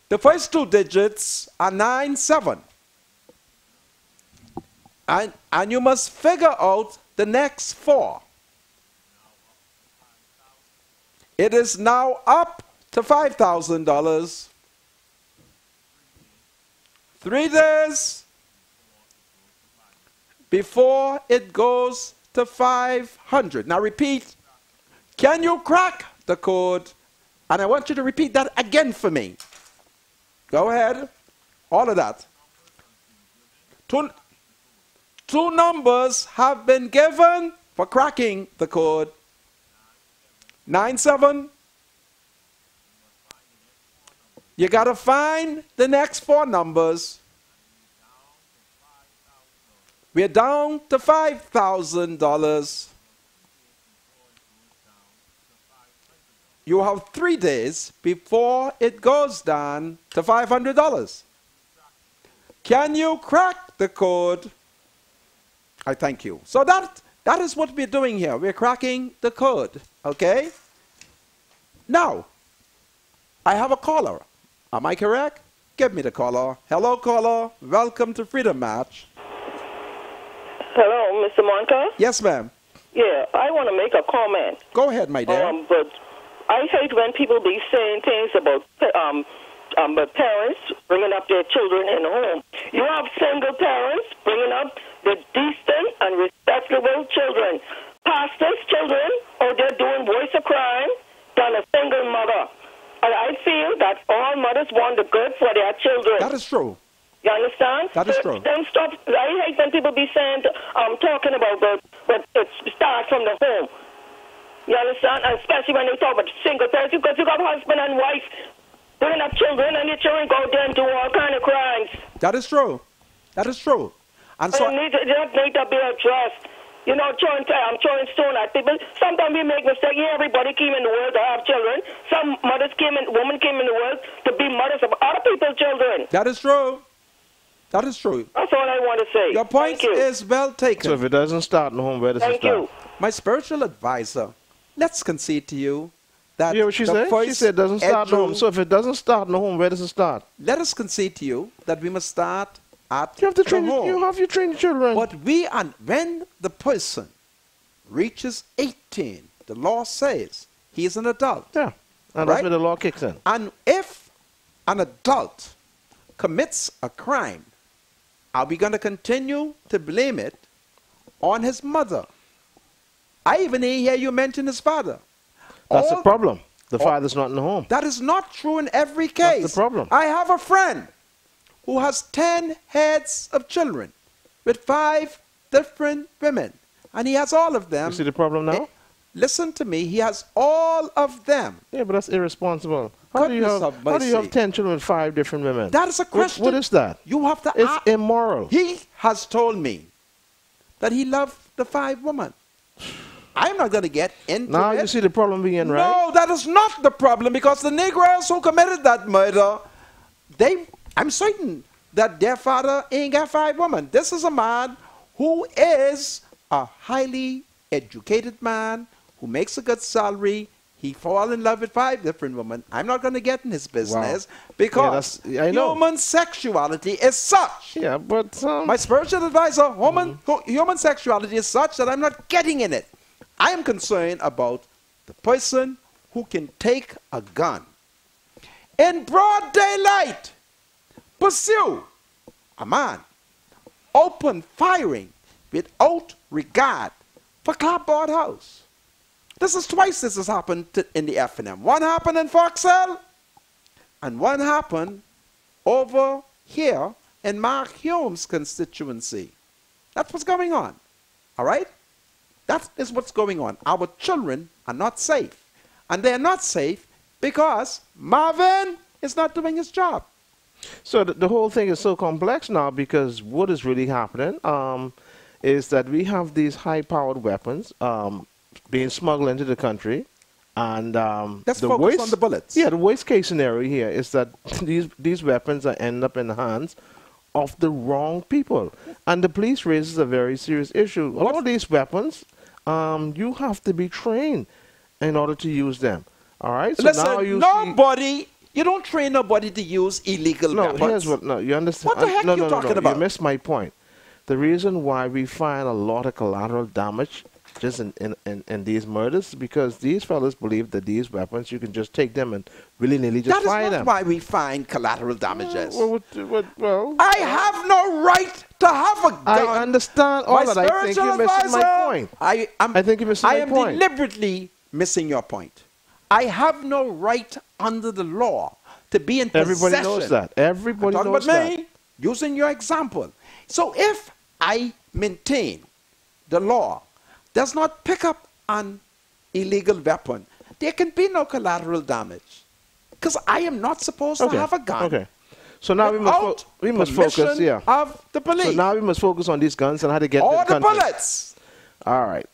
The first 2 digits are 97. And you must figure out the next 4. It is now up to $5,000. 3 days before it goes to 500. Now repeat. Can you crack the code? And I want you to repeat that again for me. Go ahead. All of that. Two numbers have been given for cracking the code. 97. You got to find the next 4 numbers. We're down to $5,000. You have 3 days before it goes down to $500. Can you crack the code? I thank you. So that is what we're doing here. We're cracking the code. Okay? Now, I have a caller. Am I correct? Give me the caller. Hello, caller. Welcome to Freedom March. Hello, Mr. Monka? Yes, ma'am. Yeah, I want to make a comment. Go ahead, my dear. But I hate when people be saying things about parents bringing up their children in the home. You have single parents bringing up the decent and respectable children. Pastors' children, they're doing voice of crime than a single mother. And I feel that all mothers want the good for their children. That is true. You understand? That is true. Then stop. I hate when people be saying, talking about but it starts from the home. You understand? And especially when they talk about single parents, because you got husband and wife bringing up children, and the children go there and do all kind of crimes. That is true. That is true. And so, It need to be addressed. You know, I'm throwing stone at people. Sometimes we make mistakes. Yeah, everybody came in the world to have children. Some women came in the world to be mothers of other people's children. that is true. That is true. That's all I want to say. Your point Thank you. is well taken. So if it doesn't start in the home, where does it Thank start? you. My spiritual advisor, let's concede to you that You hear what she the said? She first said it doesn't start in the home. edu- So if it doesn't start in the home, where does it start? let us concede to you that we must start at You have to the train. home. You have to train the children. But when the person reaches 18, the law says he is an adult. Yeah, and Right? that's where the law kicks in. And if an adult commits a crime, are we going to continue to blame it on his mother? I even hear you mention his father. That's the All- problem. The father's not in the home. That is not true in every case. That's the problem. I have a friend who has 10 heads of children with 5 different women, and he has all of them. You see the problem now? Listen to me, he has all of them. Yeah, but that's irresponsible. How do you Goodness have of how do you have mercy. 10 children with 5 different women? That is a question. What is that? You have to It's ask. immoral. He has told me that he loved the 5 women. I'm not going to get into Now it. you see the problem being right. No, that is not the problem, because the Negroes who committed that murder, I'm certain that their father ain't got 5 women. This is a man who is a highly educated man who makes a good salary. He fall in love with 5 different women. I'm not going to get in his business because I know. human sexuality is such. Yeah, but My spiritual advisor, human sexuality is such that I'm not getting in it. I am concerned about the person who can take a gun in broad daylight, pursue a man, open firing without regard for clapboard house. This is twice this has happened in the FNM. One happened in Foxhall, and one happened over here in Mark Hume's constituency. That's what's going on. All right? That is what's going on. Our children are not safe. And they're not safe because Marvin is not doing his job. So the whole thing is so complex now, because what is really happening is that we have these high-powered weapons being smuggled into the country, and Let's focus on the bullets. Yeah, the worst case scenario here is that these weapons are end up in the hands of the wrong people, and the police raises a very serious issue. All of these weapons, you have to be trained in order to use them. All right. So now Listen, you don't train nobody to use illegal weapons. Here's what. No, you understand? What the heck you talking about? You missed my point. The reason why we find a lot of collateral damage just in these murders is because these fellas believe that these weapons, you can just take them and willy-nilly just fire them. That is not why we find collateral damages. Well, I have no right to have a gun. I understand all My that. I think you're missing my advisor, point. I think you're missing my point. I am deliberately missing your point. I have no right under the law to be in possession. Everybody knows that. Everybody Talking knows about that. me, using your example. So if I maintain the law does not pick up an illegal weapon, there can be no collateral damage. Because I am not supposed to have a gun. Okay. So now we must focus. Yeah. Of the police. So now we must focus on these guns and how to get or the the bullets. All right.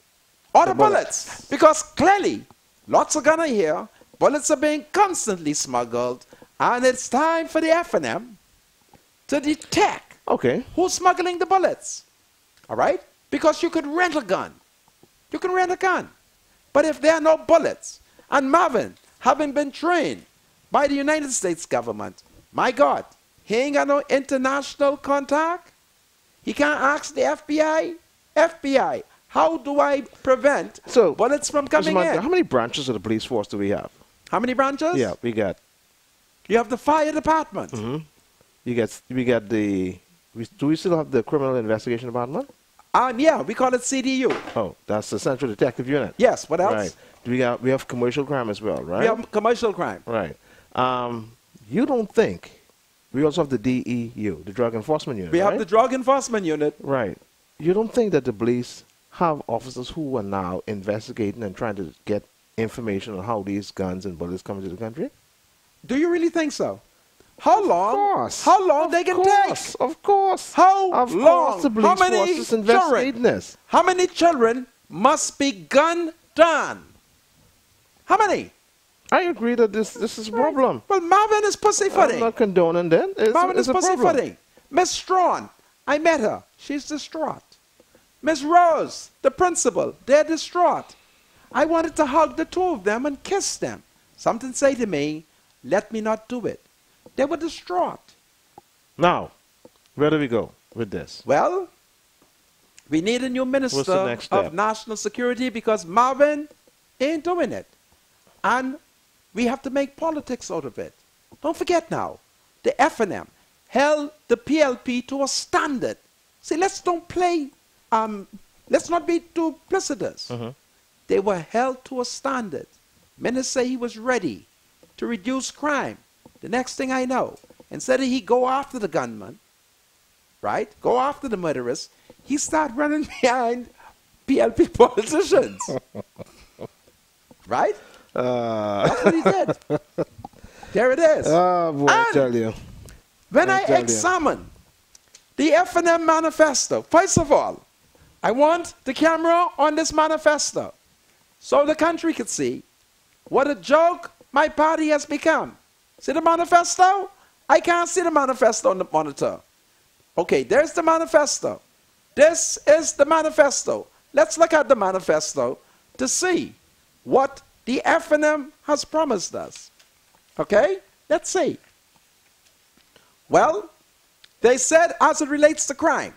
Or the bullets. Because clearly, lots of gunner here, bullets are being constantly smuggled, and it's time for the FNM to detect who's smuggling the bullets. All right? Because you could rent a gun. You can rent a gun. But if there are no bullets, and Marvin, having been trained by the United States government, my God, he ain't got no international contact. He can't ask the FBI, how do I prevent bullets from coming in? How many branches of the police force do we have? How many branches? Yeah, we got. You have the fire department. Mm-hmm. We got the. Do we still have the criminal investigation department? Yeah, we call it CDU. Oh, that's the Central Detective Unit. Yes. What else? Right. We have commercial crime as well, right? We have commercial crime. Right. You don't think we also have the DEU, the Drug Enforcement Unit? We have the Drug Enforcement Unit. Right. You don't think that the police have officers who are now investigating and trying to get information on how these guns and bullets come into the country? Do you really think so? How long? Of course. How long they can take? Of course. How Of long? course the How police many force is investigating children? this. How many children must be gunned down? How many? I agree that this is a problem. Well, Marvin is pussyfooting. I'm not condoning that. Marvin It's is a problem. pussyfooting. Miss Strawn, I met her. She's distraught. Miss Rose, the principal, they're distraught. I wanted to hug the two of them and kiss them. Something say to me, let me not do it. They were distraught. Now, where do we go with this? Well, we need a new What's the minister next step? of national security because Marvin ain't doing it. And we have to make politics out of it. Don't forget now, the FNM held the PLP to a standard. See, let's not be duplicitous. They were held to a standard. Minister say he was ready to reduce crime. The next thing I know, instead of he go after the gunman, right, go after the murderers, he start running behind PLP politicians. Right? That's what he did. There it is. Oh, boy, I tell you. When I examine the FNM manifesto, first of all, I want the camera on this manifesto so the country could see what a joke my party has become. See the manifesto? I can't see the manifesto on the monitor. Okay, there's the manifesto. This is the manifesto. Let's look at the manifesto to see what the FNM has promised us. Okay? Let's see. Well, they said as it relates to crime,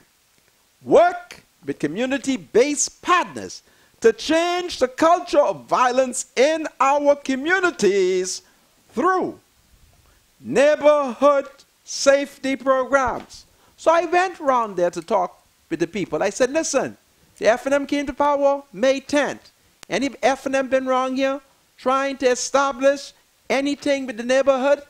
work with community-based partners to change the culture of violence in our communities through neighborhood safety programs. So I went around there to talk with the people. I said, listen, the FNM came to power May 10th. Any FNM been wrong here trying to establish anything with the neighborhood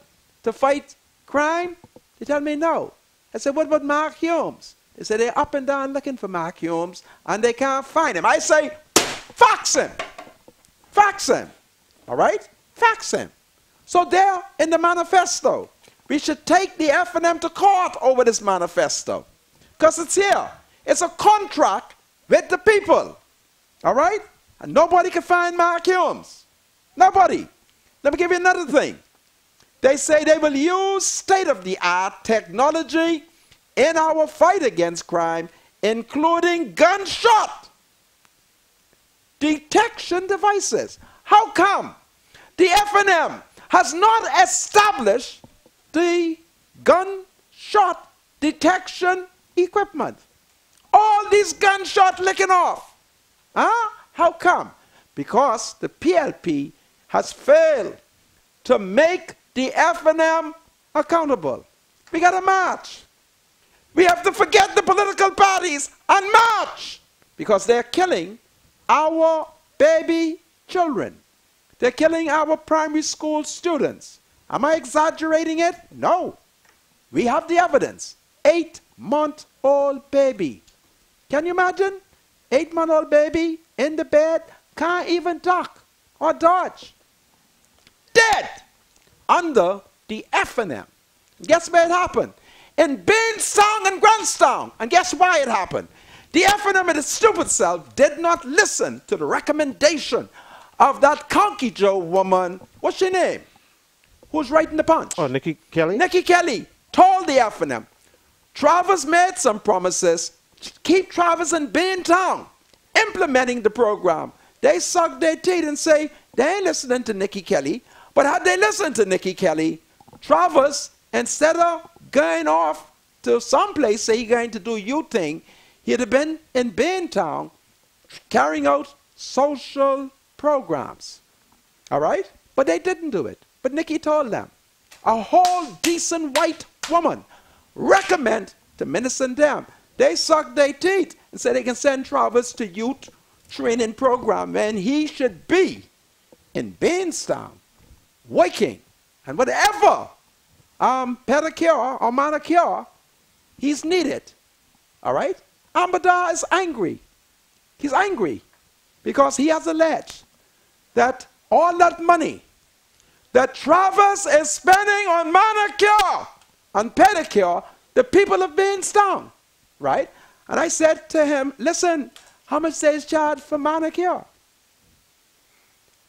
to fight crime? They tell me no. I said, what about Mark Humes? They said they're up and down looking for Mark Humes and they can't find him. I say, fax him. Fax him. All right? Fax him. So there in the manifesto, we should take the FNM to court over this manifesto. Because it's here. It's a contract with the people. All right? And nobody can find Mark Humes. Nobody. Let me give you another thing. They say they will use state-of-the-art technology in our fight against crime, including gunshot detection devices. How come the FNM has not established the gunshot detection equipment? All these gunshots licking off. Huh? How come? Because the PLP has failed to make the FNM accountable. We got to march. We have to forget the political parties and march because they're killing our baby children. They're killing our primary school students. Am I exaggerating it? No. We have the evidence. 8-month-old baby. Can you imagine? 8-month-old baby in the bed, can't even duck or dodge. Dead under the FNM. Guess where it happened? In Bainstown and Grantstown. And guess why it happened? The FNM and its stupid self did not listen to the recommendation of that Conky Joe woman. What's her name? Who's writing the punch? Oh, Nikki Kelly? Nikki Kelly told the FNM. Travers made some promises. Keep Travers in Baintown implementing the program. They suck their teeth and say they ain't listening to Nikki Kelly. But had they listened to Nikki Kelly, Travers, instead of going off to some place, say he's going to do youth thing, he'd have been in Baintown carrying out social programs. All right? But they didn't do it. But Nikki told them. A whole decent white woman recommend to minister them. They suck their teeth and say they can send Travers to youth training program and he should be in Bainstown working and whatever pedicure or manicure he's needed. All right? Ambadar is angry. He's angry because he has alleged that all that money that Travis is spending on manicure and pedicure, the people have been down, right? And I said to him, listen, how much they charge for manicure?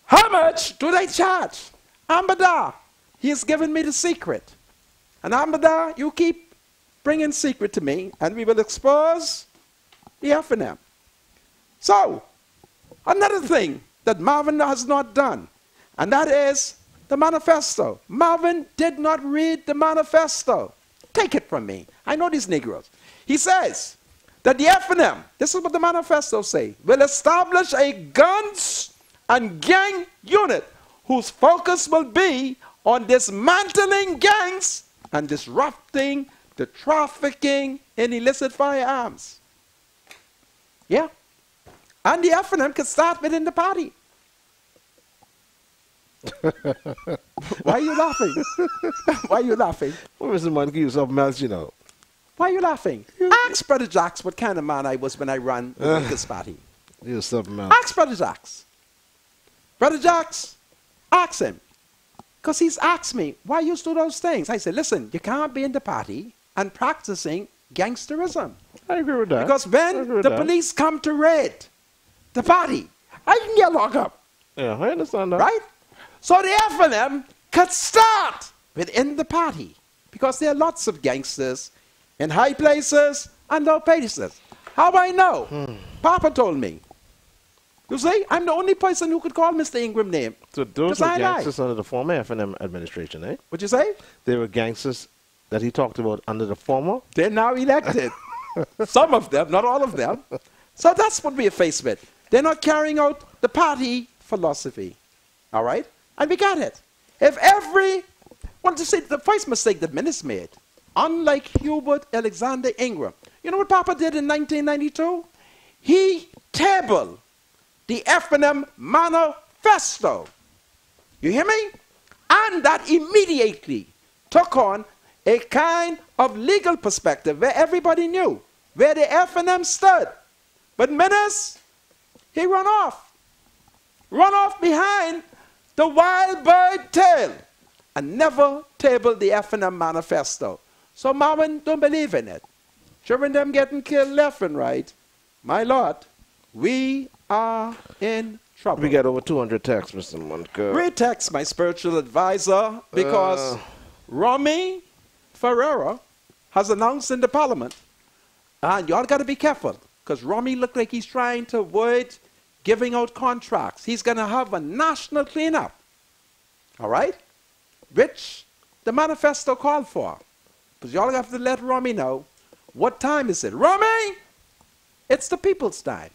How much do they charge? Ambadar, he has given me the secret. And Ambadar, you keep bringing secret to me, and we will expose the F&M. So, another thing that Marvin has not done, and that is the manifesto. Marvin did not read the manifesto. Take it from me. I know these Negroes. He says that the F&M, this is what the manifesto say, will establish a guns and gang unit whose focus will be on dismantling gangs and disrupting the trafficking in illicit firearms. Yeah. And the F&M can start within the party. Why are you laughing? Why are you laughing? Well, Mr. Monkey, you something else, you know. Why are you laughing? Ask Brother Jacks what kind of man I was when I ran the Lakers party. You're something else. Ask Brother Jacks. Brother Jacks, ask him. Because he's asked me, why you do those things? I said, listen, you can't be in the party and practicing gangsterism. I agree with that. Because when the police come to raid the party, I can get locked up. Yeah, I understand that. Right? So the F&M could start within the party. Because there are lots of gangsters in high places and low places. How I know? Papa told me. You see, I'm the only person who could call Mr. Ingram name. So those were gangsters under the former F&M administration, eh? What'd you say? They were gangsters that he talked about under the former? They're now elected. Some of them, not all of them. So that's what we're faced with. They're not carrying out the party philosophy. All right? And we got it. If want to say the first mistake that Menace made, unlike Hubert Alexander Ingram, you know what Papa did in 1992? He tabled the F&M manifesto. You hear me? And that immediately took on a kind of legal perspective where everybody knew where the F&M stood. But Menace, he run off behind the wild bird tail and never tabled the F&M manifesto. So Marvin don't believe in it. Children them getting killed left and right. My Lord, we are in trouble. We got over 200 texts, Mr. Monica. Read text, my spiritual advisor, because Romy Ferreira has announced in the parliament, and y'all got to be careful, because Romy looked like he's trying to avoid giving out contracts. He's going to have a national cleanup, all right, which the manifesto called for. Because y'all have to let Romy know, what time is it? Romy, it's the people's time.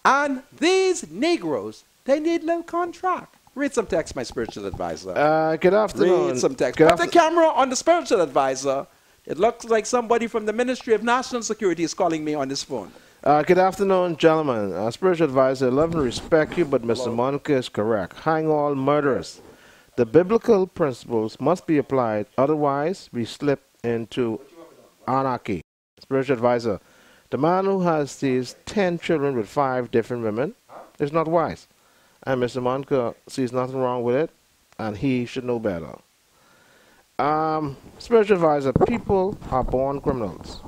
And these Negroes, they need a little contract. Read some text, my spiritual advisor. Good afternoon. Read some text. Put the camera on the spiritual advisor. It looks like somebody from the Ministry of National Security is calling me on this phone. Good afternoon, gentlemen. Spiritual advisor, I love and respect you, but Mr. Monica is correct. Hang all murderers. The biblical principles must be applied, otherwise we slip into anarchy. Spiritual advisor, the man who has these 10 children with 5 different women is not wise. And Mr. Monica sees nothing wrong with it, and he should know better. Spiritual advisor, people are born criminals.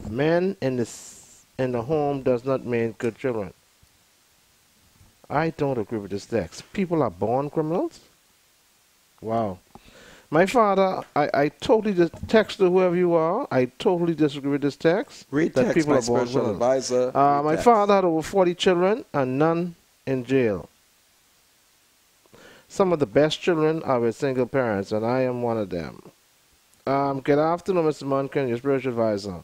Men in the home does not mean good children. I don't agree with this text. People are born criminals? Wow. My father, I totally just text to whoever you are. I totally disagree with this text. Read that text, people my are born spiritual criminals. advisor. My father had over 40 children and none in jail. Some of the best children are with single parents, and I am one of them. Good afternoon, Mr. Munkin, your spiritual advisor.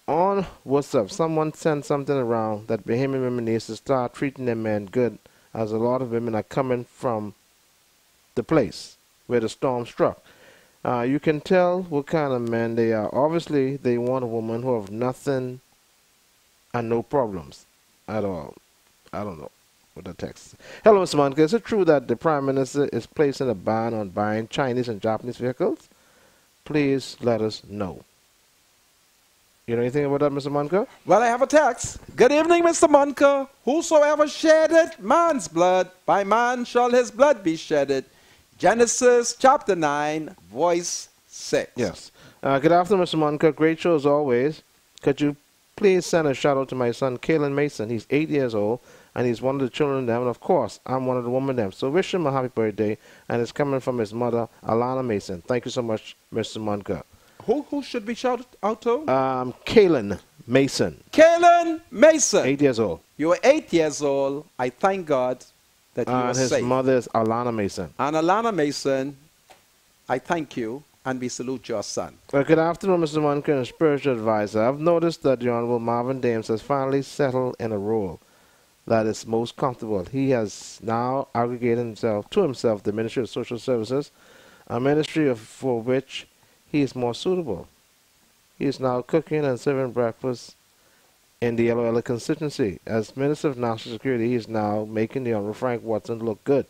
On WhatsApp, someone sent something around that Bahamian women needs to start treating their men good, as a lot of women are coming from the place where the storm struck. You can tell what kind of men they are. Obviously, they want a woman who have nothing and no problems at all. I don't know what the text is. Hello, Mr. Monica. Is it true that the Prime Minister is placing a ban on buying Chinese and Japanese vehicles? Please let us know. You know anything about that, Mr. Munker? Well, I have a text. Good evening, Mr. Munker. Whosoever sheddeth man's blood, by man shall his blood be shedded. Genesis chapter 9, verse 6. Yes. Good afternoon, Mr. Munker. Great show as always. Could you please send a shout out to my son, Kalen Mason? He's 8 years old, and he's one of the children of them. And of course, I'm one of the women of them. So wish him a happy birthday, and it's coming from his mother, Alana Mason. Thank you so much, Mr. Munker. Who should be shouted out to? Kalen Mason. Kalen Mason. 8 years old. You are 8 years old. I thank God that you are And his safe. mother is Alana Mason. And Alana Mason, I thank you, and we salute your son. Good afternoon, Mr. Munker and spiritual advisor. I've noticed that the Honorable Marvin Dames has finally settled in a role that is most comfortable. He has now aggregated himself the Ministry of Social Services, a ministry for which he is more suitable. He is now cooking and serving breakfast in the Yellow constituency. As Minister of National Security, he is now making the Honorable Frank Watson look good,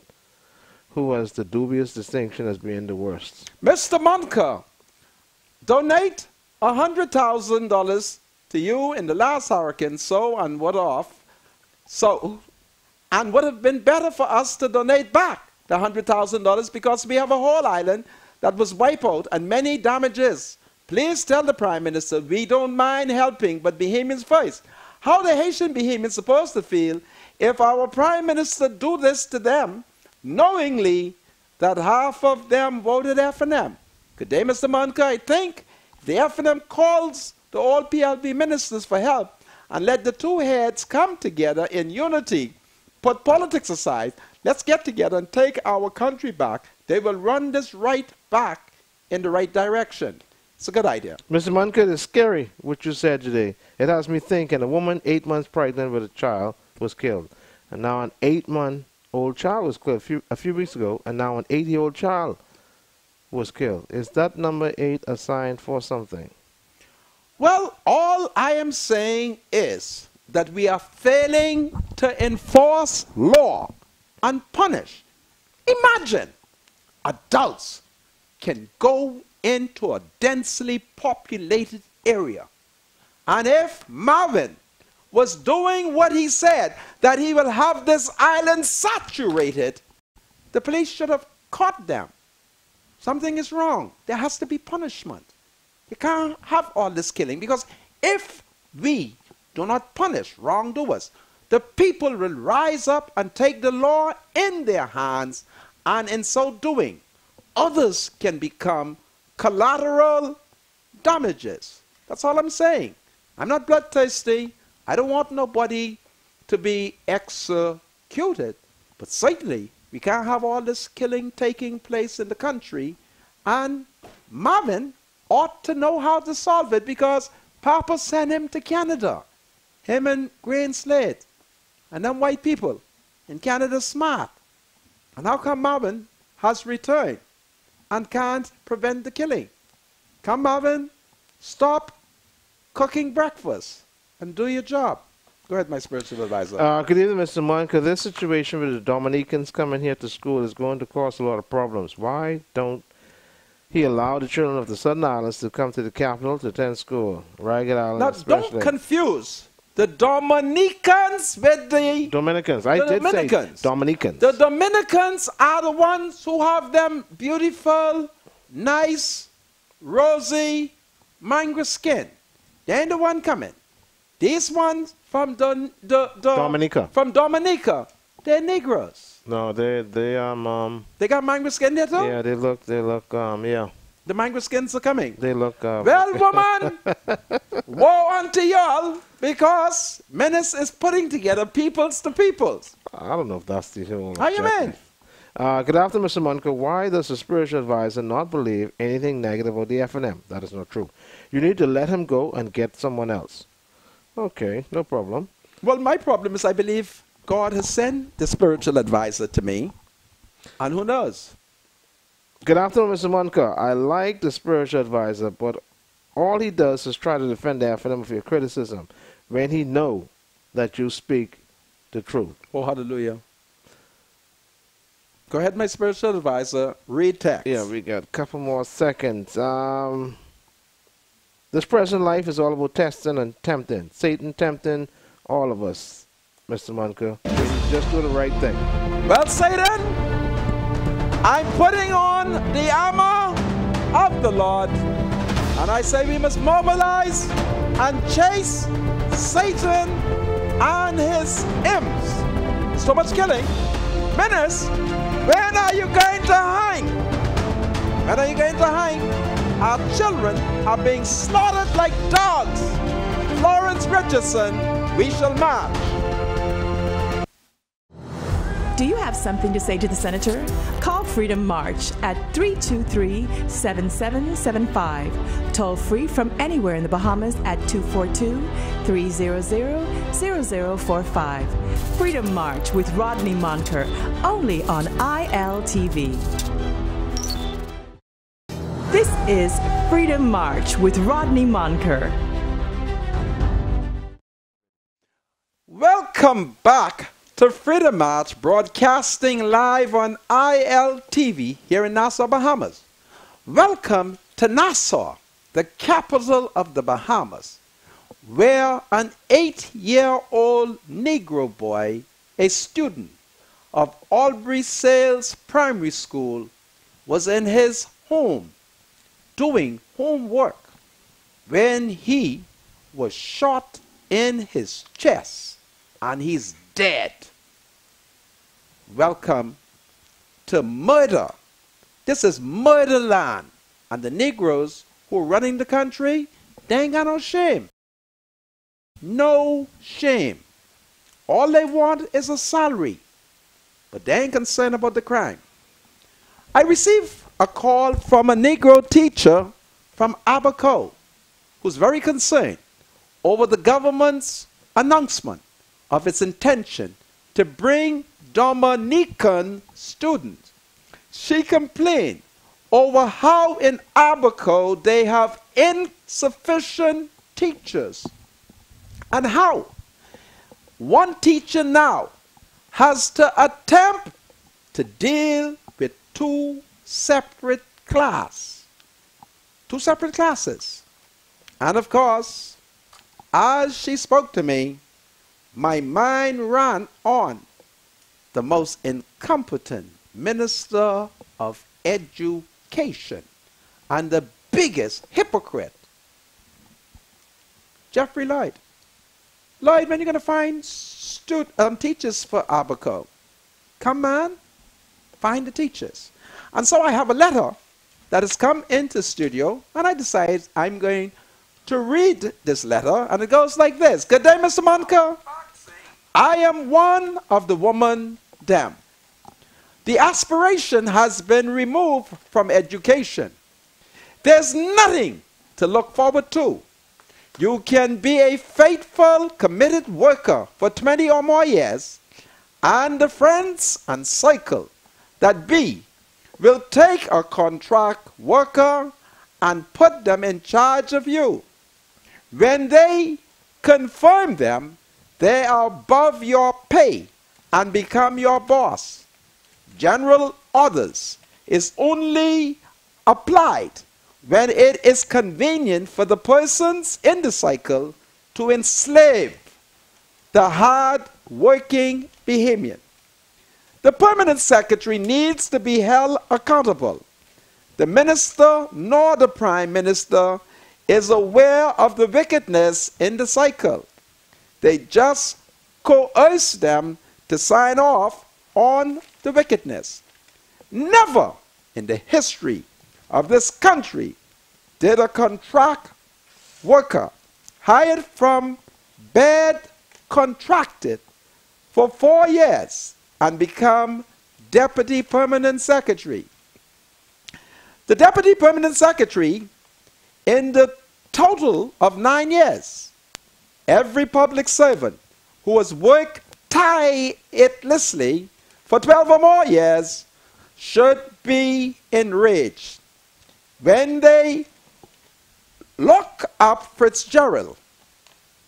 who has the dubious distinction as being the worst. Mr. Munker, donate $100,000 to you in the last hurricane, and would have been better for us to donate back the $100,000 because we have a whole island that was wiped out and many damages. Please tell the Prime Minister we don't mind helping, but Bahamians first. How the Haitian Bahamians supposed to feel if our Prime Minister do this to them, knowingly that half of them voted F&M? Good day, Mr. Munker. I think if the F&M calls the all PLP ministers for help and let the two heads come together in unity, put politics aside, let's get together and take our country back. They will run this right back in the right direction. It's a good idea. Mr. Munker, it's scary what you said today. It has me thinking a woman 8 months pregnant with a child was killed. And now an 8-month-old child was killed a few weeks ago, and now an 80-year-old child was killed. Is that number 8 a sign for something? Well, all I am saying is that we are failing to enforce law and punish. Imagine adults can go into a densely populated area. And if Marvin was doing what he said, that he will have this island saturated, the police should have caught them. Something is wrong. There has to be punishment. You can't have all this killing, because if we do not punish wrongdoers, the people will rise up and take the law in their hands, and in so doing, others can become collateral damages. That's all I'm saying. I'm not bloodthirsty. I don't want nobody to be executed. But certainly, we can't have all this killing taking place in the country. And Marvin ought to know how to solve it, because Papa sent him to Canada. Him and Grain Slade. And them white people in Canada smart. And how come Marvin has returned and can't prevent the killing? Come, Marvin, stop cooking breakfast and do your job. Go ahead, my spiritual advisor. Good evening, Mr. Munker. This situation with the Dominicans coming here to school is going to cause a lot of problems. Why don't he allow the children of the Southern Islands to come to the capital to attend school? Ragged Island Now, especially. don't confuse the Dominicans with the Dominicans. I did Dominicans. say Dominicans. The Dominicans are the ones who have them beautiful, nice, rosy, mango skin. They ain't the one coming. These ones from Dominica. From Dominica, they're Negroes. No, they They got mango skin there too? yeah, they look yeah. The mango skins are coming. They look Well, woman, woe unto y'all, because Menace is putting together peoples to peoples. I don't know if that's the whole How you mean? Good afternoon, Mr. Munker. Why does the spiritual advisor not believe anything negative about the F&M? That is not true. You need to let him go and get someone else. Okay, no problem. Well, my problem is I believe God has sent the spiritual advisor to me. And who knows? Good afternoon, Mr. Munker. I like the spiritual advisor, but all he does is try to defend the F&M of your criticism when he know that you speak the truth. Oh, hallelujah. Go ahead, my spiritual advisor. Read text. Yeah, we got a couple more seconds. This present life is all about testing and tempting. Satan tempting all of us, Mr. Munker. We just do the right thing. Well, Satan, I'm putting on the armor of the Lord. And I say we must mobilize and chase Satan and his imps. So much killing. Menace, when are you going to hang? When are you going to hang? Our children are being slaughtered like dogs. Florence Richardson, we shall march. Do you have something to say to the Senator? Call Freedom March at 323-7775. Toll free from anywhere in the Bahamas at 242-300-0045. Freedom March with Rodney Monker, only on ILTV. This is Freedom March with Rodney Monker. Welcome back to Freedom March, broadcasting live on ILTV here in Nassau, Bahamas. Welcome to Nassau, the capital of the Bahamas, where an 8-year-old Negro boy, a student of Albury Sales Primary School, was in his home doing homework when he was shot in his chest and he's dead. Welcome to murder. This is murder land. And the Negroes who are running the country, they ain't got no shame. No shame. All they want is a salary. But they ain't concerned about the crime. I received a call from a Negro teacher from Abaco who's very concerned over the government's announcement of its intention to bring Dominican students. She complained over how in Abaco they have insufficient teachers and how one teacher now has to attempt to deal with two separate classes. And of course, as she spoke to me, my mind ran on the most incompetent minister of education and the biggest hypocrite, Jeffrey Lloyd. Lloyd, when are you going to find teachers for Abaco? Come on, find the teachers. And so I have a letter that has come into studio, and I decided I'm going to read this letter, and it goes like this. Good day, Mr. Monker. I am one of the woman them. The aspiration has been removed from education. There's nothing to look forward to. You can be a faithful, committed worker for 20 or more years, and the friends and cycle that be will take a contract worker and put them in charge of you. When they confirm them, they are above your pay and become your boss. General orders is only applied when it is convenient for the persons in the cycle to enslave the hard-working Bahamian. The permanent secretary needs to be held accountable. The minister nor the prime minister is aware of the wickedness in the cycle. They just coerce them to sign off on the wickedness. Never in the history of this country did a contract worker hired from bed contracted for 4 years and become deputy permanent secretary. The deputy permanent secretary, in the total of 9 years, every public servant who has worked tirelessly for 12 or more years should be enraged. When they lock up Fitzgerald,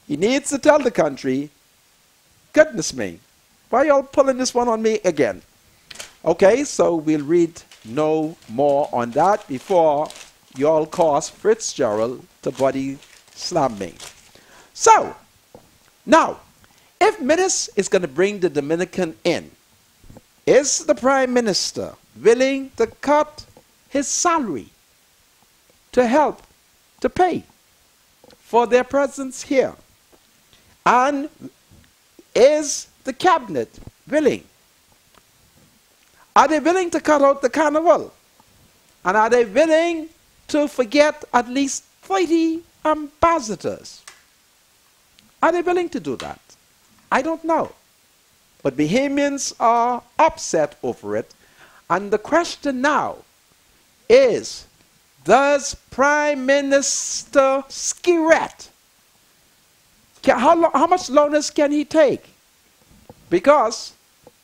he needs to tell the country, goodness me, why are y'all pulling this one on me again? Okay, so we'll read no more on that before you all caused Fitzgerald to body slam me. So, now, if Minis is going to bring the Dominican in, is the Prime Minister willing to cut his salary to help to pay for their presence here? And is the cabinet willing? Are they willing to cut out the carnival? And are they willing to forget at least 30 ambassadors? Are they willing to do that? I don't know. But Bahamians are upset over it. And the question now is, does Prime Minister Skiret, how much longer can he take? Because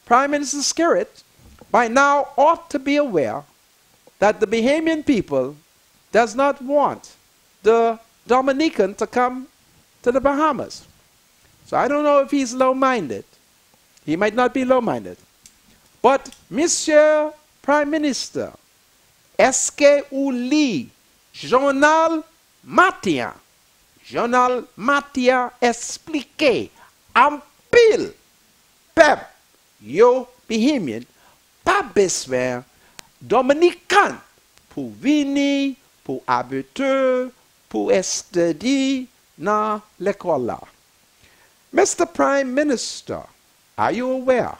Prime Minister Skiret by now ought to be aware that the Bahamian people does not want the Dominican to come to the Bahamas. So I don't know if he's low-minded. He might not be low-minded. But, Monsieur Prime Minister, est-ce que ou lit Journal Matin expliqué en pile pep yo Bahamian pas besoin Dominicain pour venir, pour habiter, pour étudier dans l'école là. Mr. Prime Minister, are you aware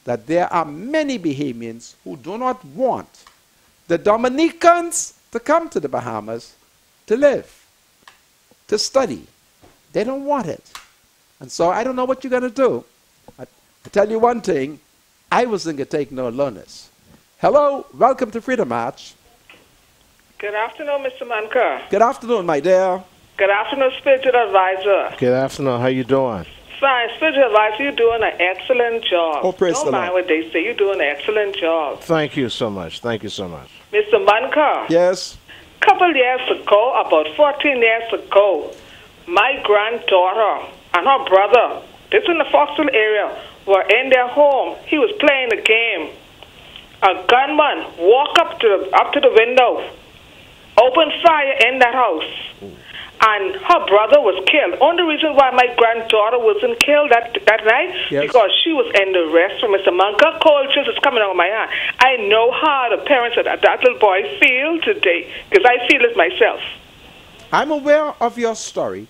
that there are many Bahamians who do not want the Dominicans to come to the Bahamas to live, to study? They don't want it. And so I don't know what you're going to do. I tell you one thing, I wasn't going to take no learners. Hello, welcome to Freedom March. Good afternoon, Mr. Manka. Good afternoon, my dear. Good afternoon, Spiritual Advisor. Good afternoon. How you doing? Fine, Spiritual Advisor, you're doing an excellent job. Oh, praise Don't the mind Lord. what they say. You're doing an excellent job. Thank you so much. Thank you so much. Mr. Manka. Yes. Couple years ago, about 14 years ago, my granddaughter and her brother, this in the Foxville area, were in their home. He was playing a game. A gunman walked up to the window, opened fire in that house, and her brother was killed. Only reason why my granddaughter wasn't killed that night, yes, because she was in the restroom. Mr. Manka, cold chills is coming out of my hand. I know how the parents of that little boy feel today, because I feel it myself. I'm aware of your story.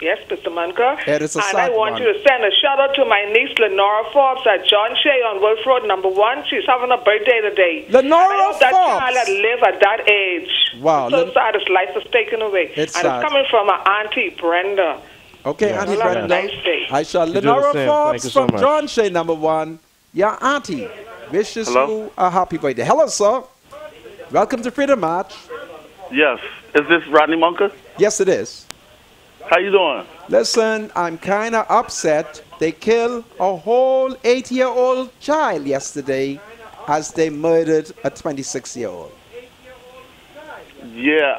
Yes, Mr. Manka. It is a and sad I want one. you to send a shout out to my niece Lenora Forbes at John Shea on Wolf Road #1. She's having a birthday today. Lenora I hope that Forbes. child that live at that age. Wow. I'm so sad his life was taken away. It's and sad. it's coming from my auntie Brenda. Okay, Yeah. Auntie Well, have a Brenda. nice day. I shall. You do the Lenora same. Forbes Thank you so from much. John Shea #1. Your auntie wishes Hello? you a happy birthday. Hello, sir. Welcome to Freedom March. Yes. Is this Rodney Monka? Yes, it is. How you doing? Listen, I'm kind of upset. They killed a whole 8-year-old child yesterday as they murdered a 26-year-old. Yeah,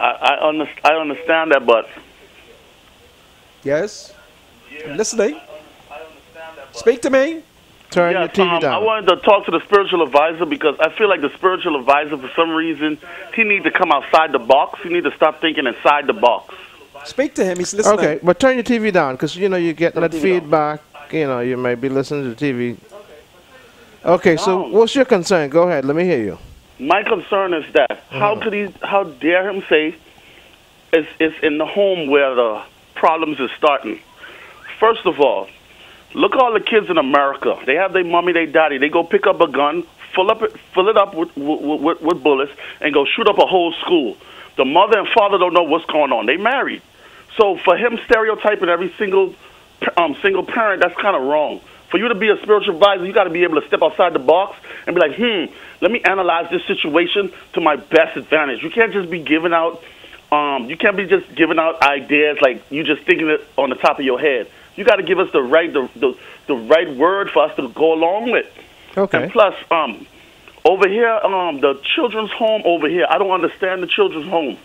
I understand that, but Yes? I'm listening. Speak to me. Turn your yes, TV I down. wanted to talk to the spiritual advisor because I feel like the spiritual advisor, for some reason, he needs to come outside the box. He needs to stop thinking inside the box. Speak to him. He's listening. Okay, but turn your TV down because you know you're getting that TV down. feedback. You know you may be listening to the TV. Okay, so Down. what's your concern? Go ahead. Let me hear you. My concern is that how dare him say it's in the home where the problems is starting. First of all, look at all the kids in America. They have their mommy, their daddy. They go pick up a gun, fill it up with bullets, and go shoot up a whole school. The mother and father don't know what's going on. They married. So for him stereotyping every single parent, that's kind of wrong. For you to be a spiritual advisor, you got to be able to step outside the box and be like, let me analyze this situation to my best advantage. You can't just be giving out, ideas like you just thinking it on the top of your head. You got to give us the right word for us to go along with. Okay. And plus, over here, the children's home over here, I don't understand the children's home.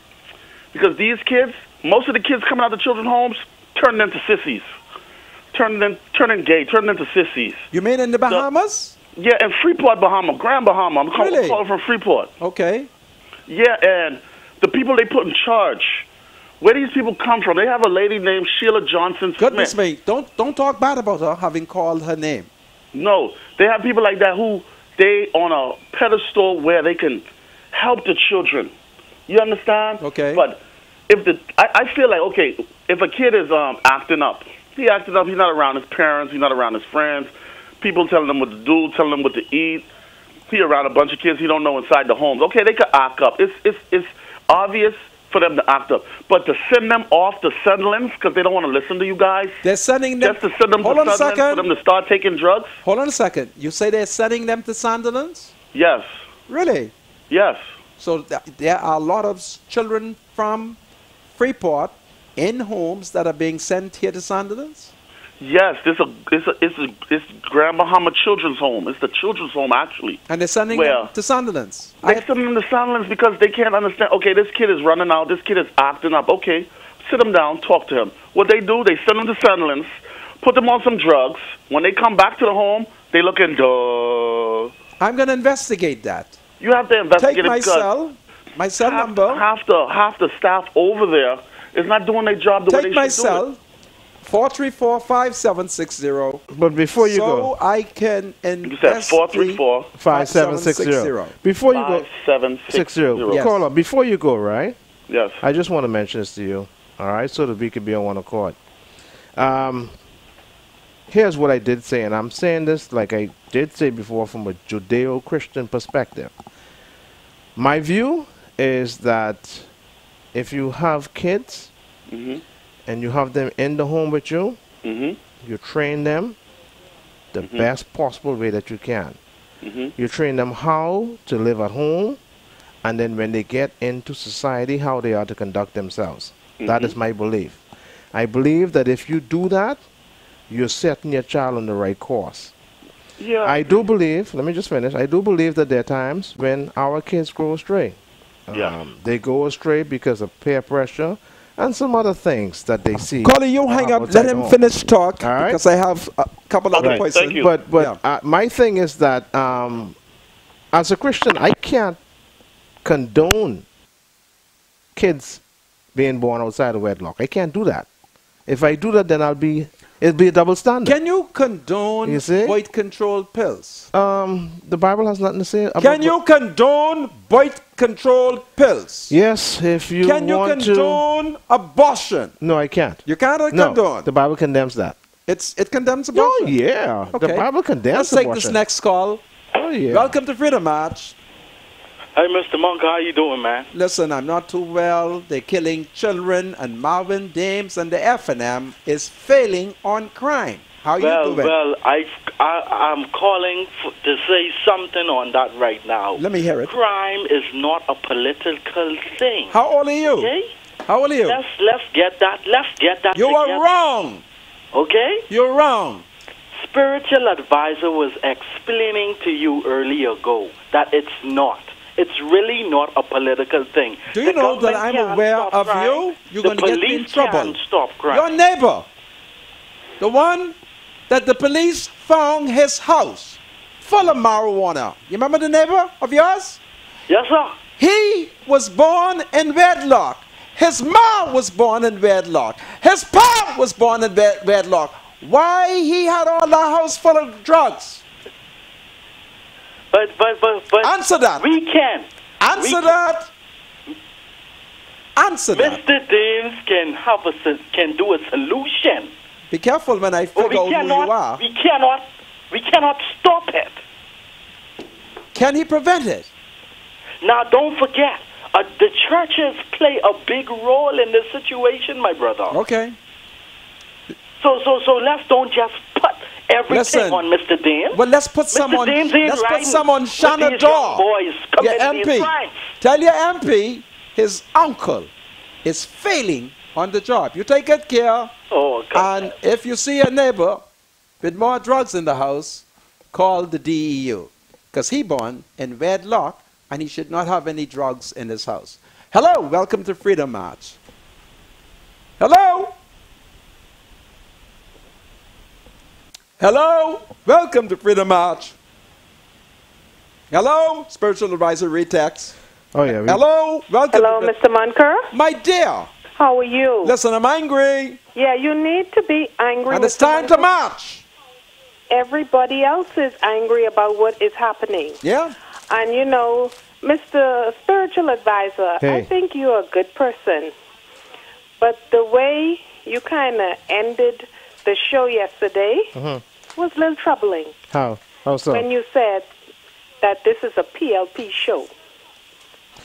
Because these kids, most of the kids coming out of the children's homes, turning into sissies. Turning gay, turning into sissies. You mean in the Bahamas? Yeah, in Freeport, Bahama, Grand Bahama. I'm Really? calling from Freeport. Okay. Yeah, and The people they put in charge. Where these people come from? They have a lady named Sheila Johnson Smith. Goodness me, don't talk bad about her having called her name. No, they have people like that who they on a pedestal where they can help the children. You understand? Okay. But if I feel like, okay, if a kid is acting up, he's not around his parents, he's not around his friends, people telling him what to do, telling him what to eat. He around a bunch of kids he don't know inside the homes. Okay, they could act up. It's obvious for them to act up. But to send them off to Sunderland's because they don't want to listen to you guys. They're sending them. Just to send them to Sunderland's for them to start taking drugs? Hold on a second. You say they're sending them to Sunderland's? Yes. Really? Yes. So there are a lot of children from Freeport in homes that are being sent here to Sunderland's? Yes, it's Grand Bahama Children's Home. It's the children's home, actually. And they're sending them to Sunderland's? They're sending them to Sunderland's because they can't understand, okay, this kid is running out, this kid is acting up. Okay, sit him down, talk to him. What they do, they send them to Sunderland's, put them on some drugs. When they come back to the home, they look in, duh. I'm going to investigate that. You have to investigate Take my cell number. Half the staff over there is not doing their job the way they should do it. Take my cell. 434-5760. But before you So go, I can You said 434-5760. Before you go, 5760. yes. Caller, before you go, right? Yes. I just want to mention this to you, all right, so that we can be on one accord. Here's what I did say, and I'm saying this like I did say before from a Judeo-Christian perspective. My view is that if you have kids, and you have them in the home with you, you train them the best possible way that you can. You train them how to live at home, and then when they get into society, how they are to conduct themselves. That is my belief. I believe that if you do that, you're setting your child on the right course. Yeah. I do believe, let me just finish, I do believe that there are times when our kids go astray. They go astray because of peer pressure, and some other things that they see. Caller, you hang up. Let him finish talk because I have a couple other questions. Thank you. But my thing is that as a Christian, I can't condone kids being born outside of wedlock. I can't do that. If I do that, then it'll be a double standard. Can you condone birth-control pills? The Bible has nothing to say about. Can you condone birth-control pills? Yes, if you Can you condone abortion? No, I can't. You can't No, condone. the Bible condemns that. It condemns abortion. Oh yeah, Okay. the Bible condemns Let's abortion. take this next call. Oh yeah. Welcome to Freedom March. Hey, Mr. Monk, how you doing, man? Listen, I'm not too well. They're killing children, and Marvin Dames and the F&M is failing on crime. How you doing? Well, I'm calling to say something on that right now. Let me hear it. Crime is not a political thing. How old are you? Okay? How old are you? Let's get that. You are wrong. Okay? You're wrong. Spiritual advisor was explaining to you earlier ago that it's not. It's really not a political thing. Do you know that I'm aware of you? You're going to get me in trouble. Stop crime. Your neighbor, the one that the police found his house full of marijuana. You remember the neighbor of yours? Yes, sir. He was born in wedlock. His mom was born in wedlock. His pa was born in wedlock. Why he had all the house full of drugs? But answer that. We can. Answer that. Answer that. Mr. Dames can do a solution. Be careful when I figure out who you are. We cannot stop it. Can he prevent it? Now, don't forget, the churches play a big role in this situation, my brother. Okay. So let's don't just put everything on Mr. Dames. Well, let's put some on. Let's put some on Shannon Daw. Your MP. Tell your MP his uncle is failing on the job. You take good care. Oh, God. And if you see a neighbor with more drugs in the house, call the DEU. Because he born in wedlock and he should not have any drugs in his house. Hello, welcome to Freedom March. Hello? Hello, welcome to Freedom March. Hello, spiritual advisor retext. Oh, yeah. Hello, welcome. Hello, Mr. Munker. My dear. How are you? Listen, I'm angry. Yeah, you need to be angry. And it's Mr. time to Munker. march. Everybody else is angry about what is happening. Yeah? And you know, Mr. Spiritual Advisor, Hey. I think you're a good person. But the way you kind of ended the show yesterday was a little troubling. How? How so? When you said that this is a PLP show.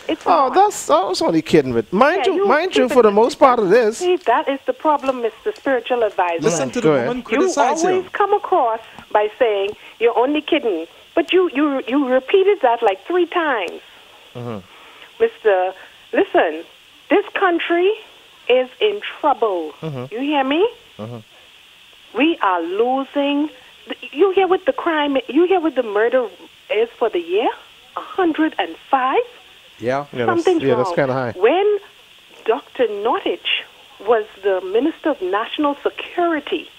It's Oh, not. I was only kidding with. Mind Yeah, you, for the most part of this. See, that is the problem, Mr. Spiritual Advisor. Listen to the Go ahead. woman You criticize always him. come across by saying you're only kidding, but you repeated that like 3 times. Mister, listen, this country is in trouble. You hear me? We are losing. You hear what the crime? You hear what the murder is for the year? 105. Yeah. Yeah, Something's that's wrong. kind of high. When Dr. Notich was the Minister of National Security,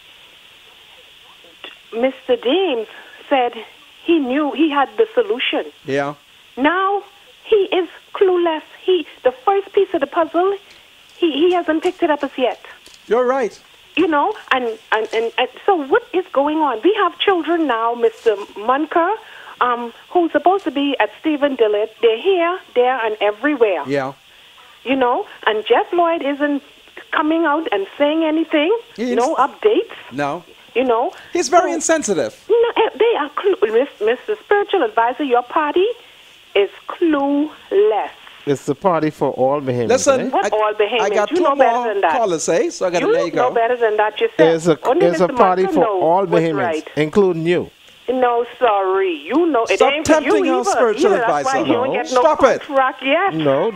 Mr. Dames said he knew he had the solution. Yeah. Now he is clueless. The first piece of the puzzle, he hasn't picked it up as yet. You're right. You know, and so what is going on? We have children now, Mr. Munker, who's supposed to be at Stephen Dillard. They're here, there, and everywhere. Yeah. You know, and Jeff Lloyd isn't coming out and saying anything. He's- No updates. No. You know. He's very So- insensitive. No, they are Mr. Spiritual Advisor. Your party is clueless. It's the party for all behaviors. Listen, What all behaviors? I got You 2 know better more than that. callers, eh? So I got to You let you know go. better than that yourself. Only It's a Mr. party Munker for knows all what's behaviors, right. including you. No, sorry. You know it Stop ain't for you tempting our either. spiritual That's why advisor. you don't No. get no Stop it. contract yet. No,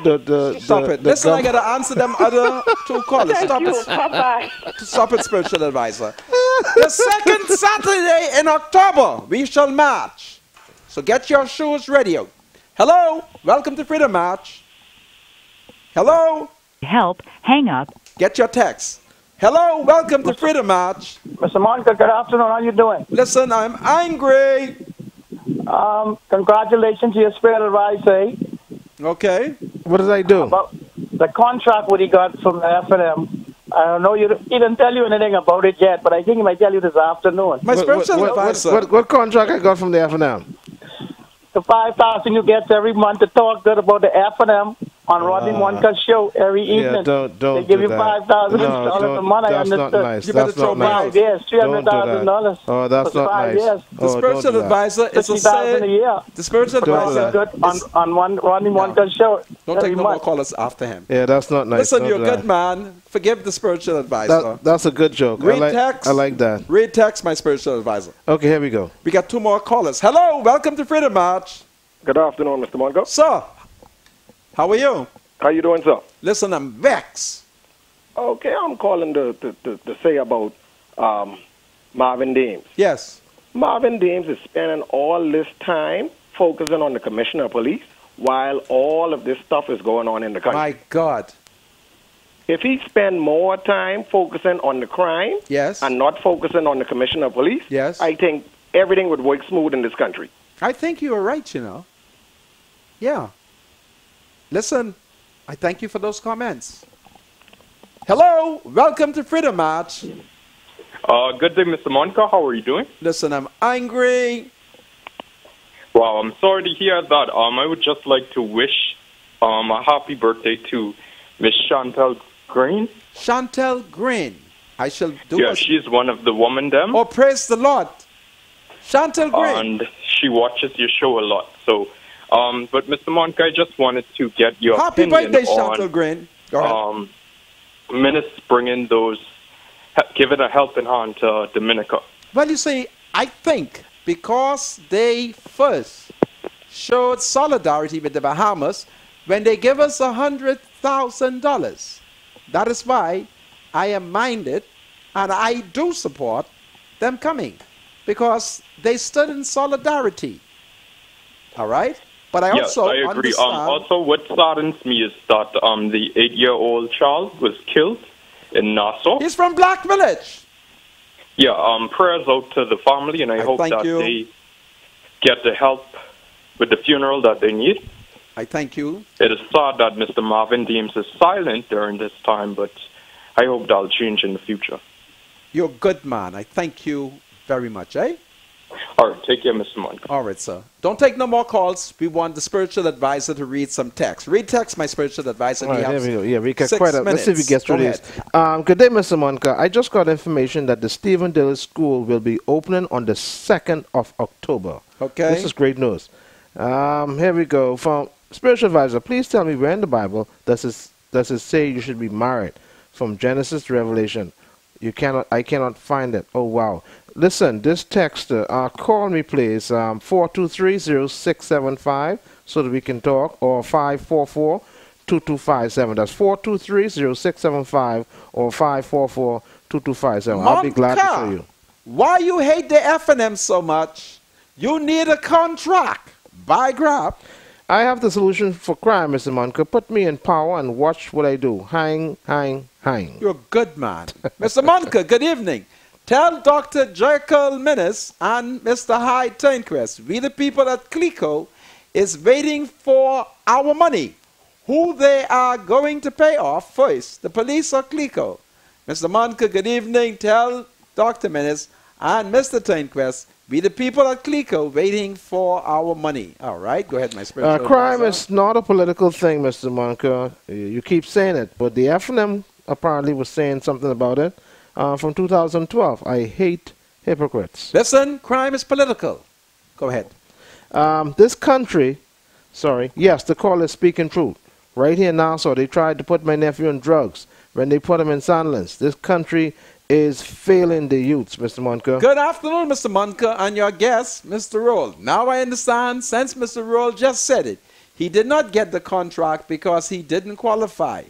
Stop it. Listen, I got to answer them other 2 callers. Thank Stop you. it. Bye-bye. Stop it, spiritual advisor. The second Saturday in October, we shall march. So get your shoes ready. Hello, welcome to Freedom March. Hello, Help, hang up. get your text. Hello, welcome to Freedom March. Mr. Monica, good afternoon. How you doing? Listen, I'm angry. Congratulations to your spirit advisor Okay. What did I do? about the contract what he got from the F&M. I don't know, he didn't tell you anything about it yet, but I think he might tell you this afternoon. My spiritual advisor. What contract I got from the F&M? The $5,000 you get every month to talk good about the F&M on Rodney Monca's show every evening. Yeah, don't They give do you that. $5,000 a month. I That's not understood. nice. You better That's throw not money. nice. 5 years, Don't do that. $300,000. Oh, that's for not 5 nice. years. The Oh, spiritual don't do that. advisor is a $50,000 a year. The spiritual Don't do advisor. that. Good on one Rodney Monca's show. Don't every take no more month. callers after him. Yeah, that's not nice. Listen, Don't you're a do good that. man. Forgive the spiritual advisor. That's a good joke. Read text. I like that. Read text, my spiritual advisor. Okay, here we go. We got 2 more callers. Hello, welcome to Freedom March. Good afternoon, Mr. Mongo. Sir, how are you? How you doing, sir? Listen, I'm vexed. Okay, I'm calling to say about Marvin Dames. Yes. Marvin Dames is spending all this time focusing on the commissioner of police while all of this stuff is going on in the country. My God. If he spend more time focusing on the crime Yes. and not focusing on the commissioner of police, Yes. I think everything would work smooth in this country. I think you are right, you know. Yeah. Listen, I thank you for those comments. Hello, welcome to Freedom March. Good day, Mr. Monica. How are you doing? Listen, I'm angry. Wow, I'm sorry to hear that. I would just like to wish a happy birthday to Miss Chantel Green. Chantel Green. I shall do Yeah, she's one of the women them. Oh, praise the Lord. Chantel Green. And she watches your show a lot. So, but Mr. Monica, I just wanted to get your Happy opinion birthday, on Chantel Green. Go ahead. ministers bringing those, giving a helping hand to Dominica. Well, you see, I think because they first showed solidarity with the Bahamas when they give us $100,000. That is why I am minded and I do support them coming because they stood in solidarity. All right? But I Yes, also I agree. understand... Also, what saddens me is that the 8-year-old child was killed in Nassau. He's from Black Village. Yeah, prayers out to the family, and I hope thank that you. they get the help with the funeral that they need. I thank you. It is sad that Mr. Marvin Deems is silent during this time, but I hope that'll change in the future. You're a good man. I thank you very much, eh? All right, take care, Mr. Monk. All right, sir. Don't take no more calls. We want the spiritual advisor to read some text. Read text, my spiritual advisor. All right, there we go. Yeah, we get 6 quite a... Let's see if we get through this. Good day, Mr. Monka. I just got information that the Stephen Dillard School will be opening on the 2nd of October. Okay. This is great news. Here we go. From spiritual advisor, please tell me where in the Bible does it say you should be married? From Genesis to Revelation. I cannot find it. Oh, wow. Listen, this text, call me please, 423-0675 so that we can talk, or 544-2257. That's 423-0675 or 544-2257. I'll be glad to show you. Why you hate the F&M so much? You need a contract. Buy Grab. I have the solution for crime, Mr. Monka. Put me in power and watch what I do. Hang, hang, hang. You're a good man. Mr. Monka, good evening. Tell Dr. Jekyll Minnis and Mr. Hyde Turnquist, we the people at Clico is waiting for our money. Who they are going to pay off first, the police or Clico? Mr. Monka, good evening. Tell Dr. Minnis and Mr. Turnquist, we the people at Clico waiting for our money. All right, go ahead, my spiritual crime advisor. is not a political thing, Mr. Monka. You keep saying it, but the F&M apparently was saying something about it. From 2012. I hate hypocrites. Listen, crime is political. Go ahead. This country, yes, the caller is speaking truth. Right here in Nassau, they tried to put my nephew on drugs when they put him in Sandlands. This country is failing the youths, Mr. Monka. Good afternoon, Mr. Monka, and your guest, Mr. Roll. Now I understand, since Mr. Roll just said it, he did not get the contract because he didn't qualify.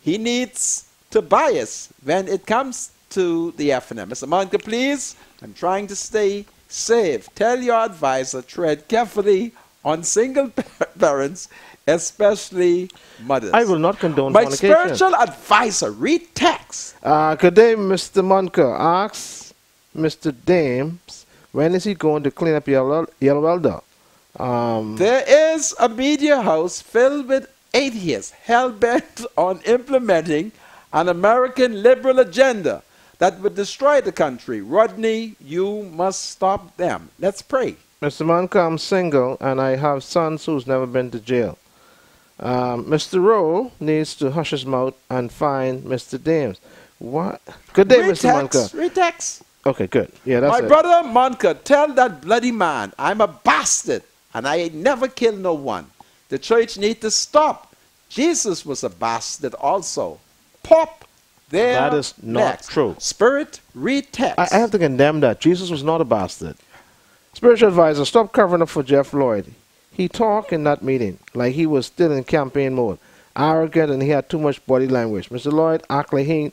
He needs to bias when it comes to the F&M. Mr. Monka, please, I'm trying to stay safe. Tell your advisor, tread carefully on single parents, especially mothers. I will not condone my fornication. Spiritual advisor, read text. Good day, Mr. Monka. Ask Mr. Dames, when is he going to clean up Yellow Elder? There is a media house filled with atheists hell-bent on implementing an American liberal agenda that would destroy the country. Rodney, you must stop them. Let's pray. Mr. Monka, I'm single, and I have sons who's never been to jail. Mr. Rowe needs to hush his mouth and find Mr. Dames. What? Good day, Mr. Monka. Read text. Okay, good. Yeah, that's My brother Monka, tell that bloody man I'm a bastard, and I ain't never killed no one. The church need to stop. Jesus was a bastard also. Pop there. That is not true. Spirit, read text. I have to condemn that. Jesus was not a bastard. Spiritual advisor, stop covering up for Jeff Lloyd. He talked in that meeting like he was still in campaign mode. Arrogant, and he had too much body language. Mr. Lloyd act like he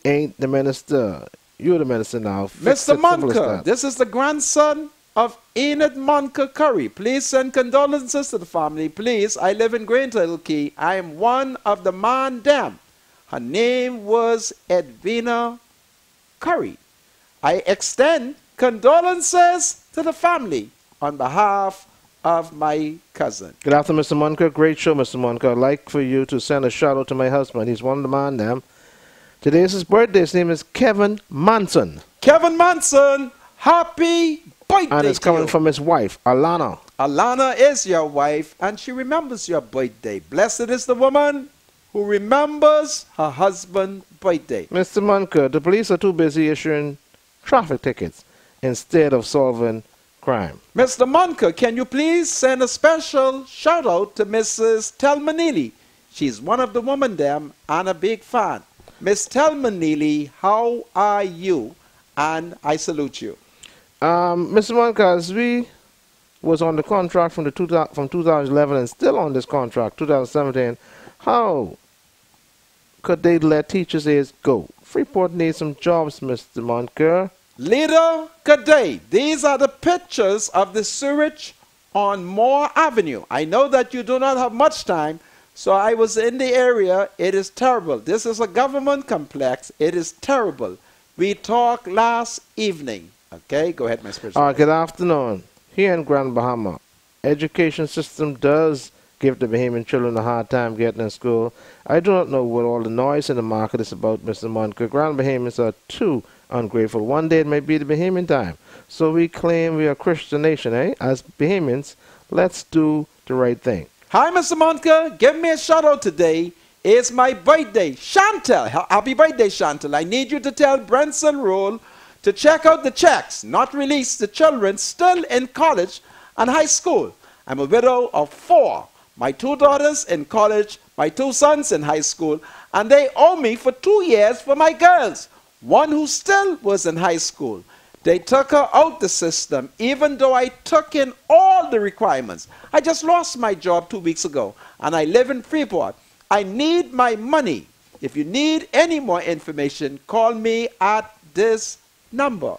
ain't the minister. You're the minister now. Mr. Monka, this is the grandson of Enid Monka Curry. Please send condolences to the family. Please, I live in Great Little Key. I am one of the man them. Her name was Edwina Curry. I extend condolences to the family on behalf of my cousin. Good afternoon, Mr. Monka. Great show, Mr. Monka. I'd like for you to send a shout out to my husband. He's one of the man them. Today is his birthday. His name is Kevin Manson. Kevin Manson, happy birthday. And it's coming from his wife, Alana. Alana is your wife, and she remembers your birthday. Blessed is the woman who remembers her husband's birthday. Mr. Monka, the police are too busy issuing traffic tickets instead of solving crime. Mr. Monka, can you please send a special shout out to Mrs. Telma Neely? She's one of the women them and a big fan. Miss Telma Neely, how are you? And I salute you. Mr. Monka, as we was on the contract from 2011 and still on this contract, 2017, how could they let teachers' aides go? Freeport needs some jobs, Mr. Monka. Leader, good day. These are the pictures of the sewage on Moore Avenue. I know that you do not have much time, so I was in the area. It is terrible. This is a government complex. It is terrible. We talked last evening. Okay, go ahead, my spiritual. Good afternoon. Here in Grand Bahama, education system does give the Bahamian children a hard time getting in school. I do not know what all the noise in the market is about, Mr. Monica. Grand Bahamians are too ungrateful. One day it may be the Bahamian time. So we claim we are a Christian nation, eh? As Bahamians, let's do the right thing. Hi, Mr. Monica. Give me a shout out today. It's my birthday. Chantel, happy birthday, Chantel. I need you to tell Branson Rule to check out the checks, not release the children still in college and high school. I'm a widow of 4. My 2 daughters in college, my 2 sons in high school, and they owe me for 2 years for my girls, one who still was in high school. They took her out the system, even though I took in all the requirements. I just lost my job 2 weeks ago, and I live in Freeport. I need my money. If you need any more information, call me at this number.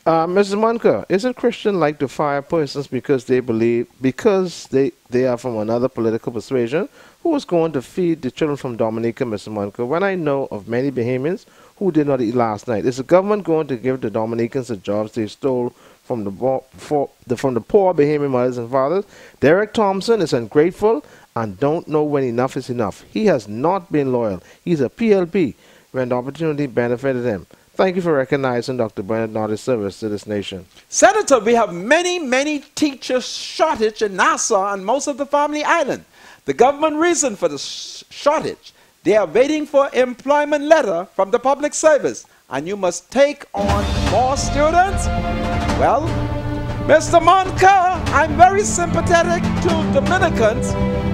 Mrs. Monica, is it Christian like to fire persons because they believe, because they are from another political persuasion, who is going to feed the children from Dominica, Mr. Monica, when I know of many Bahamians who did not eat last night? Is the government going to give the Dominicans the jobs they stole from the poor Bahamian mothers and fathers? Derek Thompson is ungrateful and don't know when enough is enough. He has not been loyal. He's a PLP when the opportunity benefited him. Thank you for recognizing Dr. Bernard Noddy's service to this nation. Senator, we have many teacher shortage in Nassau and most of the Family Island. The government reason for the shortage, they are waiting for employment letter from the public service, and you must take on more students. Well, Mr. Monica, I'm very sympathetic to Dominicans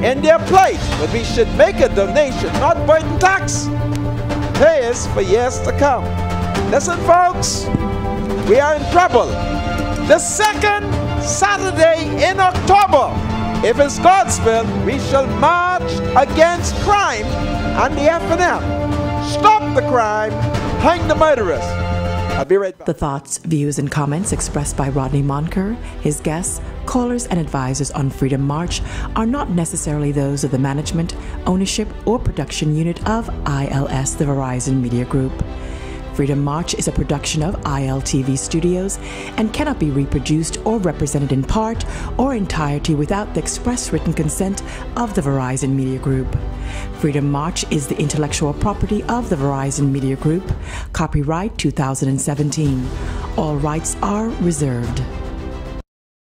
in their plight, but we should make a donation, not burden tax. Pay us for years to come. Listen, folks, we are in trouble. The second Saturday in October, if it's God's will, we shall march against crime and the F&M. Stop the crime, hang the murderers. I'll be right back. The thoughts, views, and comments expressed by Rodney Monker, his guests, callers, and advisors on Freedom March are not necessarily those of the management, ownership, or production unit of ILS, the Verizon Media Group. Freedom March is a production of ILTV Studios and cannot be reproduced or represented in part or entirety without the express written consent of the Verizon Media Group. Freedom March is the intellectual property of the Verizon Media Group. Copyright 2017. All rights are reserved.